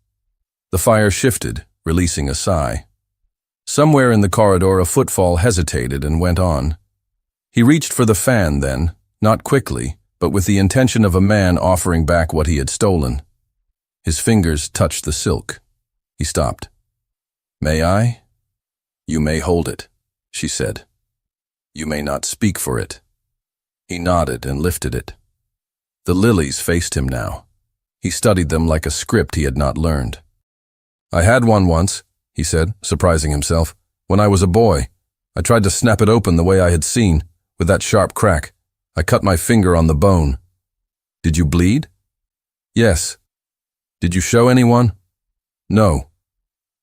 The fire shifted, releasing a sigh. Somewhere in the corridor a footfall hesitated and went on. He reached for the fan then, not quickly, but with the intention of a man offering back what he had stolen. His fingers touched the silk. He stopped. May I? You may hold it, she said. You may not speak for it. He nodded and lifted it. The lilies faced him now. He studied them like a script he had not learned. I had one once, he said, surprising himself. When I was a boy, I tried to snap it open the way I had seen, with that sharp crack. I cut my finger on the bone. Did you bleed? Yes. Did you show anyone? No.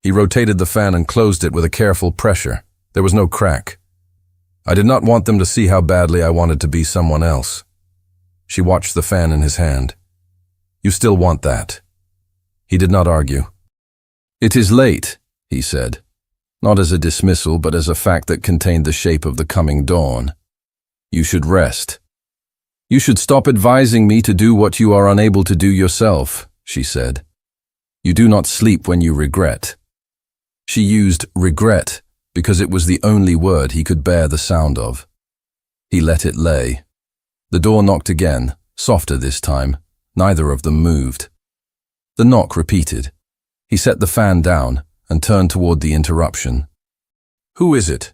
He rotated the fan and closed it with a careful pressure. There was no crack. I did not want them to see how badly I wanted to be someone else. She watched the fan in his hand. You still want that. He did not argue. It is late, he said, not as a dismissal but as a fact that contained the shape of the coming dawn. You should rest. You should stop advising me to do what you are unable to do yourself, she said. You do not sleep when you regret. She used regret because it was the only word he could bear the sound of. He let it lay. The door knocked again, softer this time. Neither of them moved. The knock repeated. He set the fan down and turned toward the interruption. Who is it?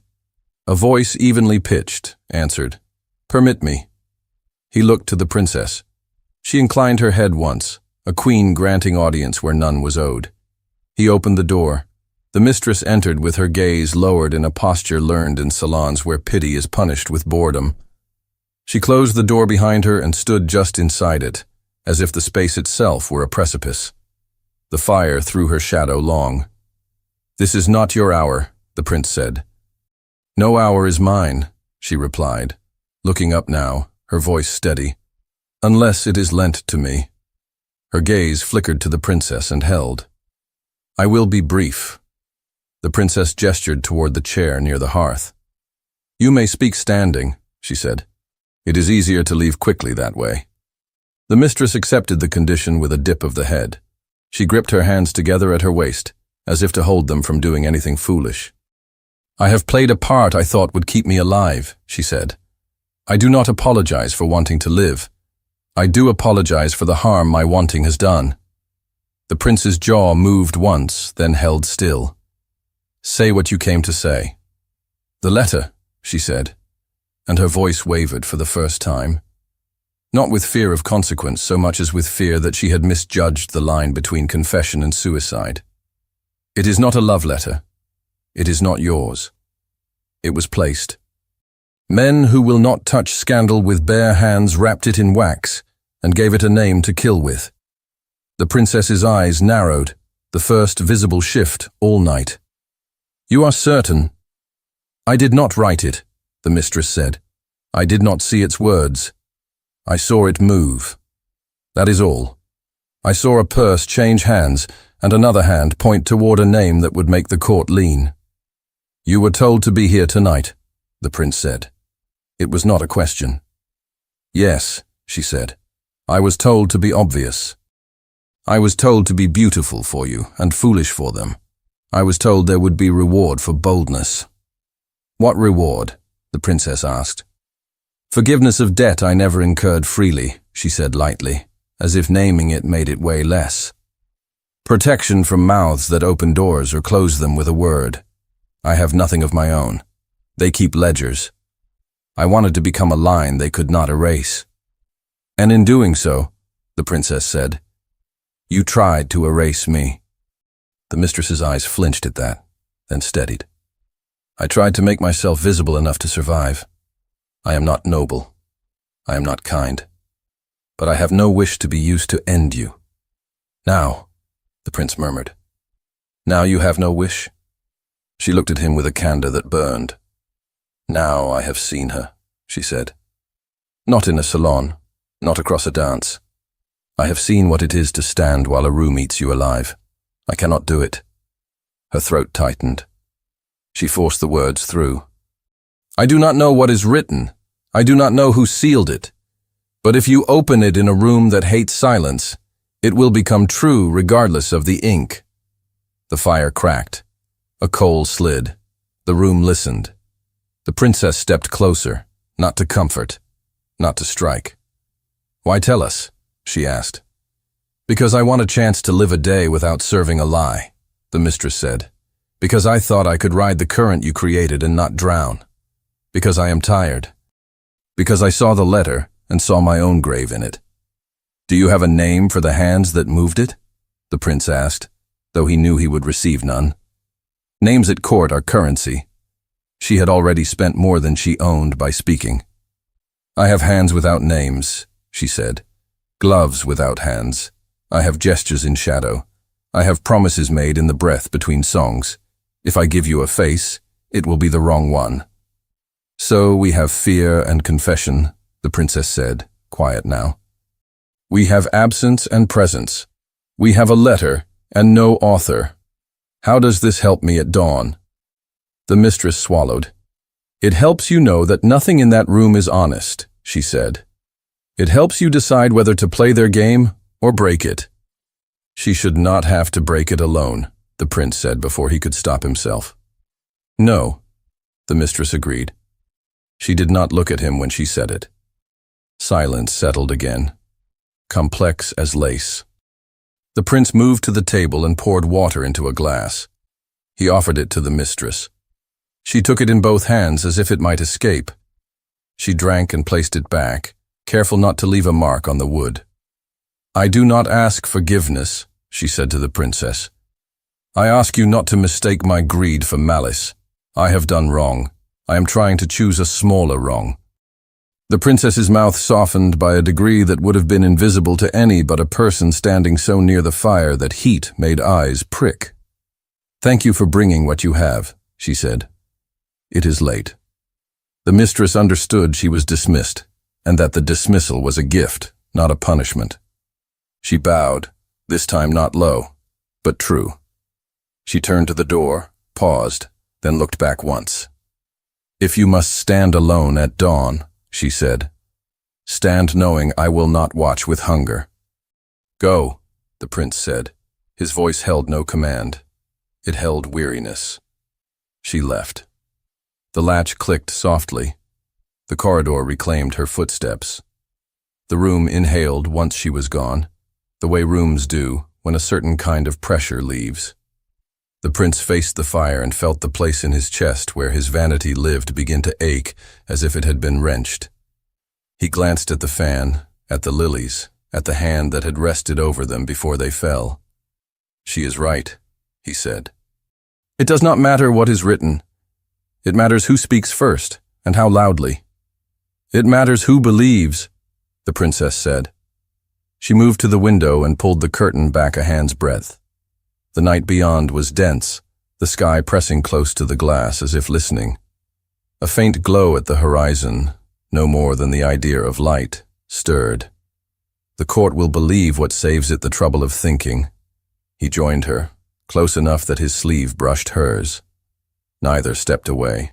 A voice evenly pitched answered. Permit me. He looked to the princess. She inclined her head once, a queen granting audience where none was owed. He opened the door. The mistress entered with her gaze lowered in a posture learned in salons where pity is punished with boredom. She closed the door behind her and stood just inside it, as if the space itself were a precipice. The fire threw her shadow long. This is not your hour, the prince said. No hour is mine, she replied, looking up now, her voice steady. Unless it is lent to me. Her gaze flickered to the princess and held. I will be brief. The princess gestured toward the chair near the hearth. You may speak standing, she said. It is easier to leave quickly that way. The mistress accepted the condition with a dip of the head. She gripped her hands together at her waist, as if to hold them from doing anything foolish. I have played a part I thought would keep me alive, she said. I do not apologize for wanting to live. I do apologize for the harm my wanting has done. The prince's jaw moved once, then held still. Say what you came to say. The letter, she said, and her voice wavered for the first time. Not with fear of consequence so much as with fear that she had misjudged the line between confession and suicide. It is not a love letter. It is not yours. It was placed. Men who will not touch scandal with bare hands wrapped it in wax and gave it a name to kill with. The princess's eyes narrowed, the first visible shift all night. You are certain? I did not write it, the mistress said. I did not see its words. I saw it move. That is all. I saw a purse change hands and another hand point toward a name that would make the court lean. You were told to be here tonight, the prince said. It was not a question. Yes, she said. I was told to be obvious. I was told to be beautiful for you and foolish for them. I was told there would be reward for boldness. What reward? The princess asked. Forgiveness of debt I never incurred freely, she said lightly, as if naming it made it weigh less. Protection from mouths that open doors or close them with a word. I have nothing of my own. They keep ledgers. I wanted to become a line they could not erase. And in doing so, the princess said, you tried to erase me. The mistress's eyes flinched at that, then steadied. I tried to make myself visible enough to survive. I am not noble. I am not kind. But I have no wish to be used to end you. Now, the prince murmured. Now you have no wish? She looked at him with a candor that burned. Now I have seen her, she said. Not in a salon, not across a dance. I have seen what it is to stand while a room eats you alive. I cannot do it. Her throat tightened. She forced the words through. I do not know what is written. I do not know who sealed it. But if you open it in a room that hates silence, it will become true regardless of the ink. The fire cracked. A coal slid. The room listened. The princess stepped closer, not to comfort, not to strike. Why tell us? She asked. Because I want a chance to live a day without serving a lie, the mistress said. Because I thought I could ride the current you created and not drown. Because I am tired. Because I saw the letter and saw my own grave in it. Do you have a name for the hands that moved it? The prince asked, though he knew he would receive none. Names at court are currency. She had already spent more than she owned by speaking. I have hands without names, she said. Gloves without hands. I have gestures in shadow. I have promises made in the breath between songs. If I give you a face, it will be the wrong one. So we have fear and confession, the princess said, quiet now. We have absence and presence. We have a letter and no author. How does this help me at dawn? The mistress swallowed. It helps you know that nothing in that room is honest, she said. It helps you decide whether to play their game or break it. She should not have to break it alone, the prince said before he could stop himself. No, the mistress agreed. She did not look at him when she said it. Silence settled again, complex as lace. The prince moved to the table and poured water into a glass. He offered it to the mistress. She took it in both hands as if it might escape. She drank and placed it back, careful not to leave a mark on the wood. I do not ask forgiveness, she said to the princess. I ask you not to mistake my greed for malice. I have done wrong. I am trying to choose a smaller wrong. The princess's mouth softened by a degree that would have been invisible to any but a person standing so near the fire that heat made eyes prick. Thank you for bringing what you have, she said. It is late. The mistress understood she was dismissed, and that the dismissal was a gift, not a punishment. She bowed, this time not low, but true. She turned to the door, paused, then looked back once. If you must stand alone at dawn, she said, stand knowing I will not watch with hunger. Go, the prince said. His voice held no command. It held weariness. She left. The latch clicked softly. The corridor reclaimed her footsteps. The room inhaled once she was gone, the way rooms do when a certain kind of pressure leaves. The prince faced the fire and felt the place in his chest where his vanity lived begin to ache as if it had been wrenched. He glanced at the fan, at the lilies, at the hand that had rested over them before they fell. She is right, he said. It does not matter what is written. It matters who speaks first, and how loudly. It matters who believes, the princess said. She moved to the window and pulled the curtain back a hand's breadth. The night beyond was dense, the sky pressing close to the glass as if listening. A faint glow at the horizon, no more than the idea of light, stirred. The court will believe what saves it the trouble of thinking. He joined her, close enough that his sleeve brushed hers. Neither stepped away.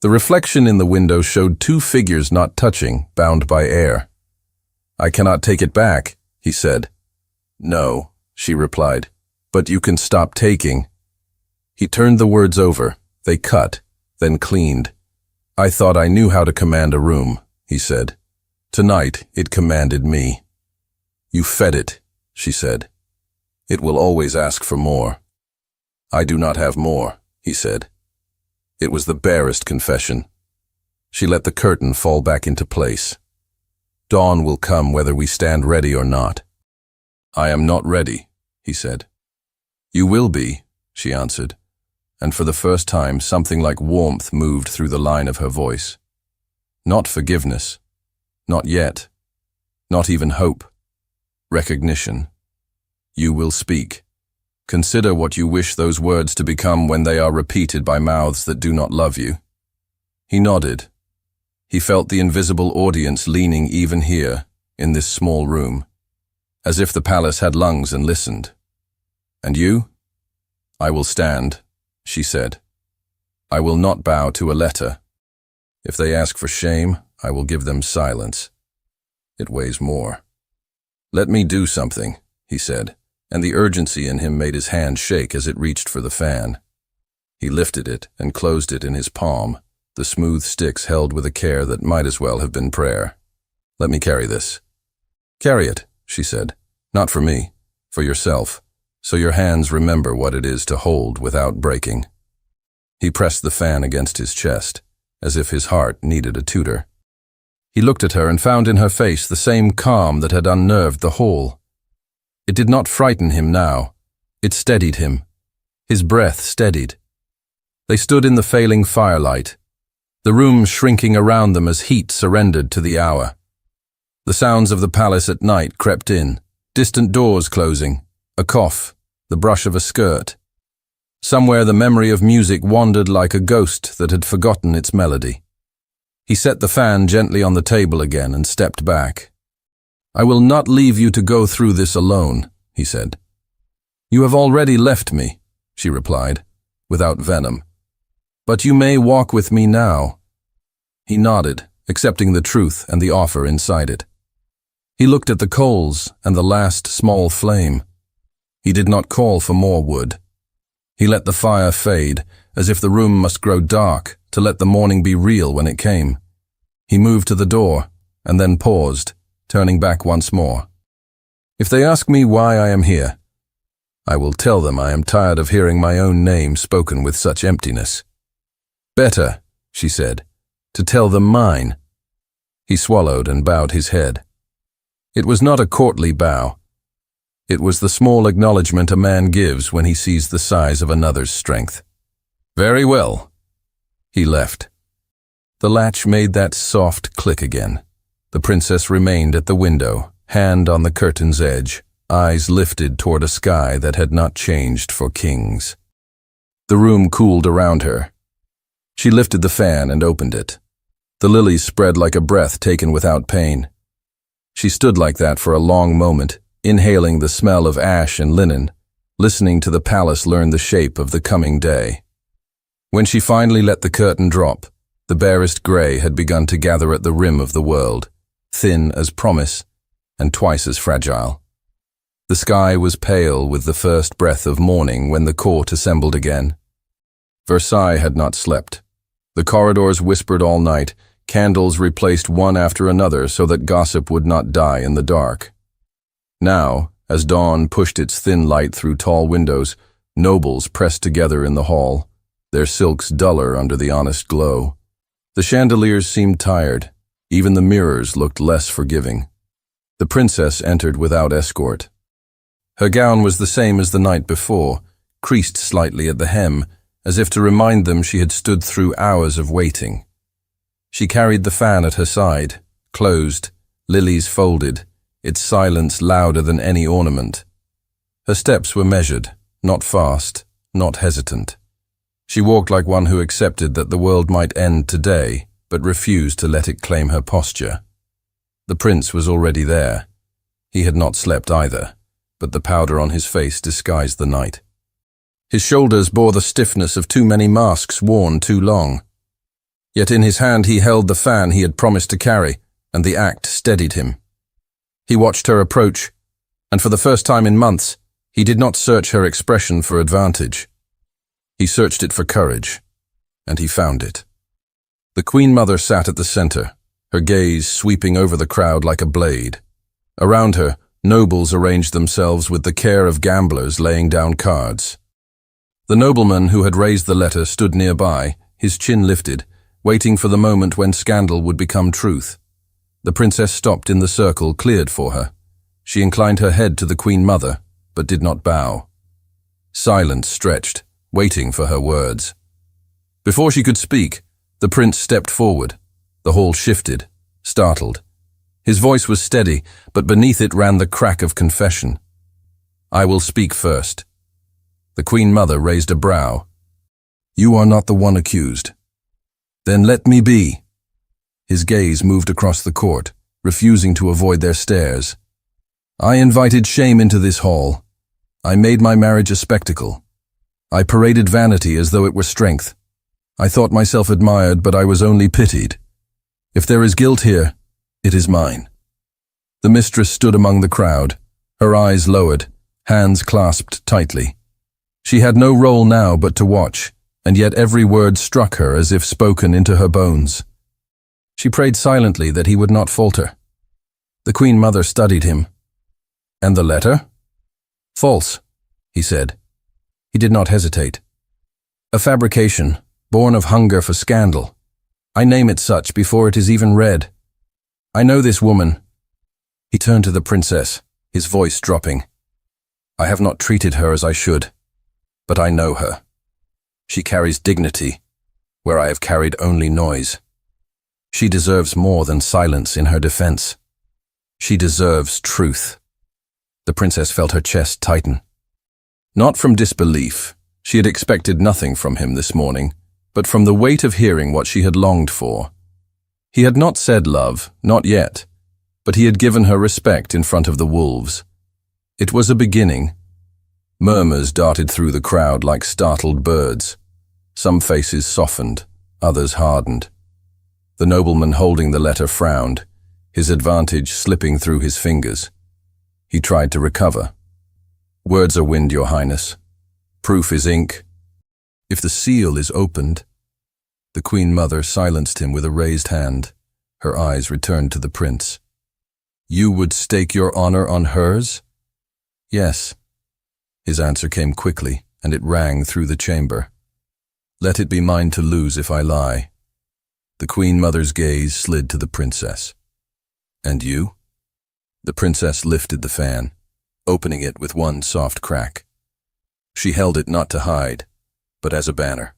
The reflection in the window showed two figures not touching, bound by air. I cannot take it back, he said. No, she replied, but you can stop taking. He turned the words over. They cut, then cleaned. I thought I knew how to command a room, he said. Tonight it commanded me. You fed it, she said. It will always ask for more. I do not have more, he said. It was the barest confession. She let the curtain fall back into place. Dawn will come whether we stand ready or not. I am not ready, he said. You will be, she answered, and for the first time something like warmth moved through the line of her voice. Not forgiveness. Not yet. Not even hope. Recognition. You will speak. Consider what you wish those words to become when they are repeated by mouths that do not love you. He nodded. He felt the invisible audience leaning even here, in this small room, as if the palace had lungs and listened. And you? I will stand, she said. I will not bow to a letter. If they ask for shame, I will give them silence. It weighs more. Let me do something, he said, and the urgency in him made his hand shake as it reached for the fan. He lifted it and closed it in his palm, the smooth sticks held with a care that might as well have been prayer. Let me carry this. Carry it, she said. Not for me, for yourself, so your hands remember what it is to hold without breaking. He pressed the fan against his chest, as if his heart needed a tutor. He looked at her and found in her face the same calm that had unnerved the hall. It did not frighten him now. It steadied him. His breath steadied. They stood in the failing firelight, the room shrinking around them as heat surrendered to the hour. The sounds of the palace at night crept in, distant doors closing, a cough, the brush of a skirt. Somewhere the memory of music wandered like a ghost that had forgotten its melody. He set the fan gently on the table again and stepped back. I will not leave you to go through this alone, he said. You have already left me, she replied, without venom. But you may walk with me now. He nodded, accepting the truth and the offer inside it. He looked at the coals and the last small flame. He did not call for more wood. He let the fire fade, as if the room must grow dark to let the morning be real when it came. He moved to the door, and then paused, turning back once more. If they ask me why I am here, I will tell them I am tired of hearing my own name spoken with such emptiness. Better, she said, to tell them mine. He swallowed and bowed his head. It was not a courtly bow. It was the small acknowledgement a man gives when he sees the size of another's strength. Very well. He left. The latch made that soft click again. The princess remained at the window, hand on the curtain's edge, eyes lifted toward a sky that had not changed for kings. The room cooled around her. She lifted the fan and opened it. The lilies spread like a breath taken without pain. She stood like that for a long moment, inhaling the smell of ash and linen, listening to the palace learn the shape of the coming day. When she finally let the curtain drop, the barest gray had begun to gather at the rim of the world, thin as promise and twice as fragile. The sky was pale with the first breath of morning when the court assembled again. Versailles had not slept. The corridors whispered all night, candles replaced one after another so that gossip would not die in the dark. Now, as dawn pushed its thin light through tall windows, nobles pressed together in the hall, their silks duller under the honest glow. The chandeliers seemed tired. Even the mirrors looked less forgiving. The princess entered without escort. Her gown was the same as the night before, creased slightly at the hem, as if to remind them she had stood through hours of waiting. She carried the fan at her side, closed, lilies folded, its silence louder than any ornament. Her steps were measured, not fast, not hesitant. She walked like one who accepted that the world might end today, but refused to let it claim her posture. The prince was already there. He had not slept either, but the powder on his face disguised the night. His shoulders bore the stiffness of too many masks worn too long. Yet in his hand he held the fan he had promised to carry, and the act steadied him. He watched her approach, and for the first time in months, he did not search her expression for advantage. He searched it for courage, and he found it. The Queen Mother sat at the center, her gaze sweeping over the crowd like a blade. Around her, Nobles arranged themselves with the care of gamblers laying down cards. The nobleman who had raised the letter stood nearby, his chin lifted, waiting for the moment when scandal would become truth. The princess stopped in the circle cleared for her. She inclined her head to the Queen Mother, but did not bow. Silence stretched, waiting for her words. Before she could speak, the prince stepped forward. The hall shifted, startled. His voice was steady, but beneath it ran the crack of confession. "I will speak first." The Queen Mother raised a brow. "You are not the one accused." "Then let me be." His gaze moved across the court, refusing to avoid their stares. "I invited shame into this hall. I made my marriage a spectacle. I paraded vanity as though it were strength. I thought myself admired, but I was only pitied. If there is guilt here, it is mine." The mistress stood among the crowd, her eyes lowered, hands clasped tightly. She had no role now but to watch, and yet every word struck her as if spoken into her bones. She prayed silently that he would not falter. The Queen Mother studied him. "And the letter?" "False," he said. He did not hesitate. "A fabrication, born of hunger for scandal. I name it such before it is even read. I know this woman." He turned to the princess, his voice dropping. "I have not treated her as I should, but I know her. She carries dignity, where I have carried only noise. She deserves more than silence in her defense. She deserves truth." The princess felt her chest tighten. Not from disbelief. She had expected nothing from him this morning, but from the weight of hearing what she had longed for. He had not said love, not yet, but he had given her respect in front of the wolves. It was a beginning. Murmurs darted through the crowd like startled birds. Some faces softened, others hardened. The nobleman holding the letter frowned, his advantage slipping through his fingers. He tried to recover. "Words are wind, Your Highness. Proof is ink. If the seal is opened—" The Queen Mother silenced him with a raised hand. Her eyes returned to the prince. "You would stake your honor on hers?" "Yes." His answer came quickly, and it rang through the chamber. "Let it be mine to lose if I lie." The Queen Mother's gaze slid to the princess. "And you?" The princess lifted the fan, opening it with one soft crack. She held it not to hide, but as a banner.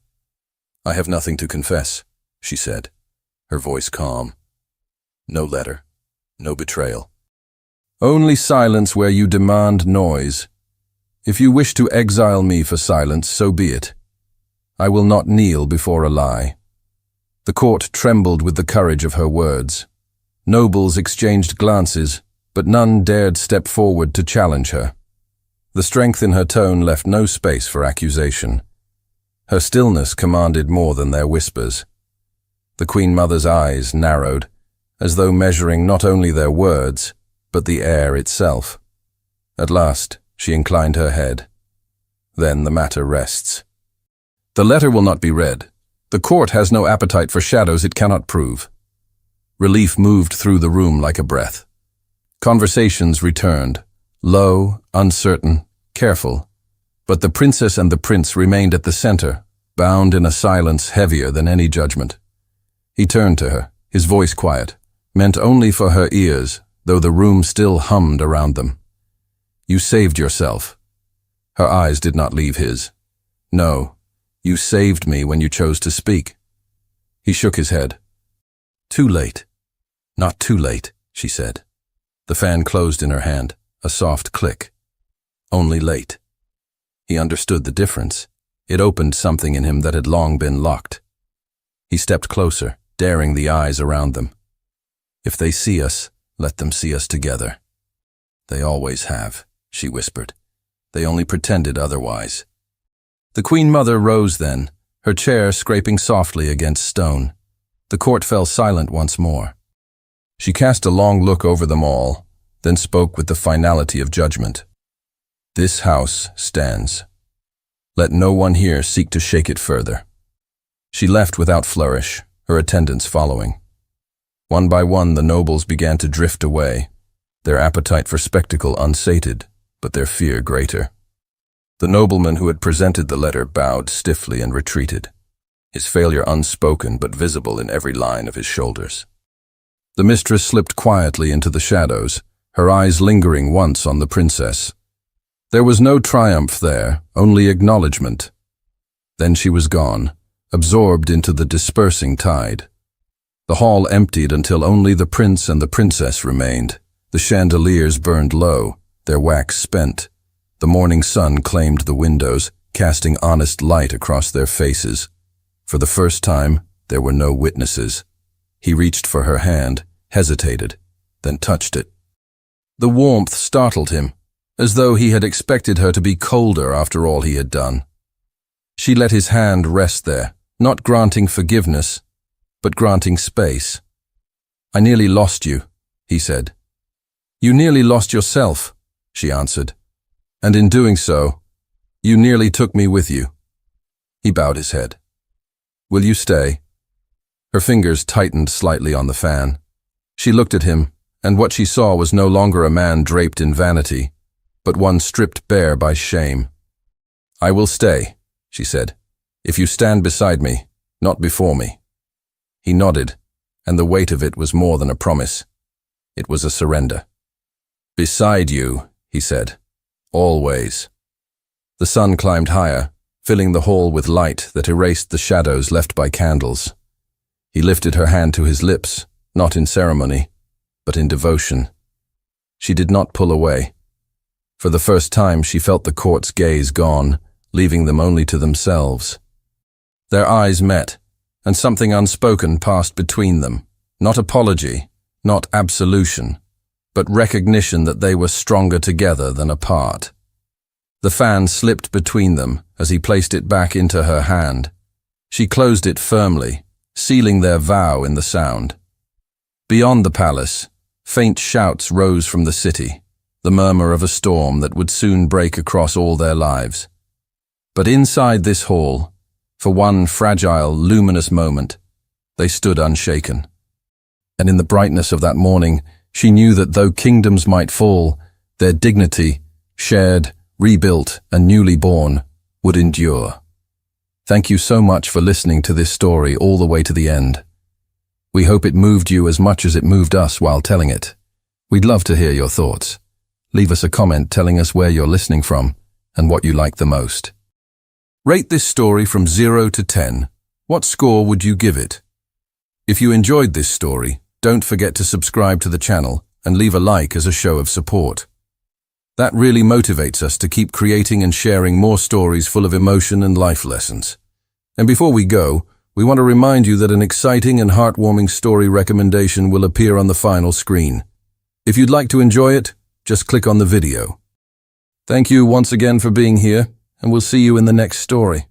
"I have nothing to confess," she said, her voice calm. "No letter, no betrayal. Only silence where you demand noise. If you wish to exile me for silence, so be it. I will not kneel before a lie." The court trembled with the courage of her words. Nobles exchanged glances, but none dared step forward to challenge her. The strength in her tone left no space for accusation. Her stillness commanded more than their whispers. The Queen Mother's eyes narrowed, as though measuring not only their words, but the air itself. At last, she inclined her head. "Then the matter rests. The letter will not be read. The court has no appetite for shadows it cannot prove." Relief moved through the room like a breath. Conversations returned, low, uncertain, careful, but the princess and the prince remained at the center, bound in a silence heavier than any judgment. He turned to her, his voice quiet, meant only for her ears, though the room still hummed around them. "You saved yourself." Her eyes did not leave his. "No, you saved me when you chose to speak." He shook his head. "Too late." "Not too late," she said. The fan closed in her hand, a soft click. "Only late." He understood the difference. It opened something in him that had long been locked. He stepped closer, daring the eyes around them. "If they see us, let them see us together." "They always have," she whispered. "They only pretended otherwise." The Queen Mother rose then, her chair scraping softly against stone. The court fell silent once more. She cast a long look over them all, then spoke with the finality of judgment. "This house stands. Let no one here seek to shake it further." She left without flourish, her attendants following. One by one the nobles began to drift away. their appetite for spectacle unsated, but their fear greater. The nobleman who had presented the letter bowed stiffly and retreated, his failure unspoken but visible in every line of his shoulders. The mistress slipped quietly into the shadows, her eyes lingering once on the princess. There was no triumph there, only acknowledgement. Then she was gone, absorbed into the dispersing tide. The hall emptied until only the prince and the princess remained. The chandeliers burned low, their wax spent. The morning sun claimed the windows, casting honest light across their faces. For the first time, there were no witnesses. He reached for her hand, hesitated, then touched it. The warmth startled him, as though he had expected her to be colder after all he had done. She let his hand rest there, not granting forgiveness, but granting space. "I nearly lost you," he said. "You nearly lost yourself," she answered. "And in doing so, you nearly took me with you." He bowed his head. "Will you stay?" Her fingers tightened slightly on the fan. She looked at him, and what she saw was no longer a man draped in vanity, but one stripped bare by shame. "I will stay," she said, "if you stand beside me, not before me." He nodded, and the weight of it was more than a promise. It was a surrender. "Beside you," he said, "always." The sun climbed higher, filling the hall with light that erased the shadows left by candles. He lifted her hand to his lips, not in ceremony, but in devotion. She did not pull away. For the first time she felt the court's gaze gone, leaving them only to themselves. Their eyes met, and something unspoken passed between them. Not apology, not absolution, but recognition that they were stronger together than apart. The fan slipped between them as he placed it back into her hand. She closed it firmly, sealing their vow in the sound. Beyond the palace, faint shouts rose from the city, the murmur of a storm that would soon break across all their lives. But inside this hall, for one fragile, luminous moment, they stood unshaken. And in the brightness of that morning, she knew that though kingdoms might fall, their dignity, shared, rebuilt, and newly born, would endure. Thank you so much for listening to this story all the way to the end. We hope it moved you as much as it moved us while telling it. We'd love to hear your thoughts. Leave us a comment telling us where you're listening from and what you like the most. Rate this story from 0 to 10. What score would you give it? If you enjoyed this story, don't forget to subscribe to the channel and leave a like as a show of support. That really motivates us to keep creating and sharing more stories full of emotion and life lessons. And before we go, we want to remind you that an exciting and heartwarming story recommendation will appear on the final screen. If you'd like to enjoy it, just click on the video. Thank you once again for being here, and we'll see you in the next story.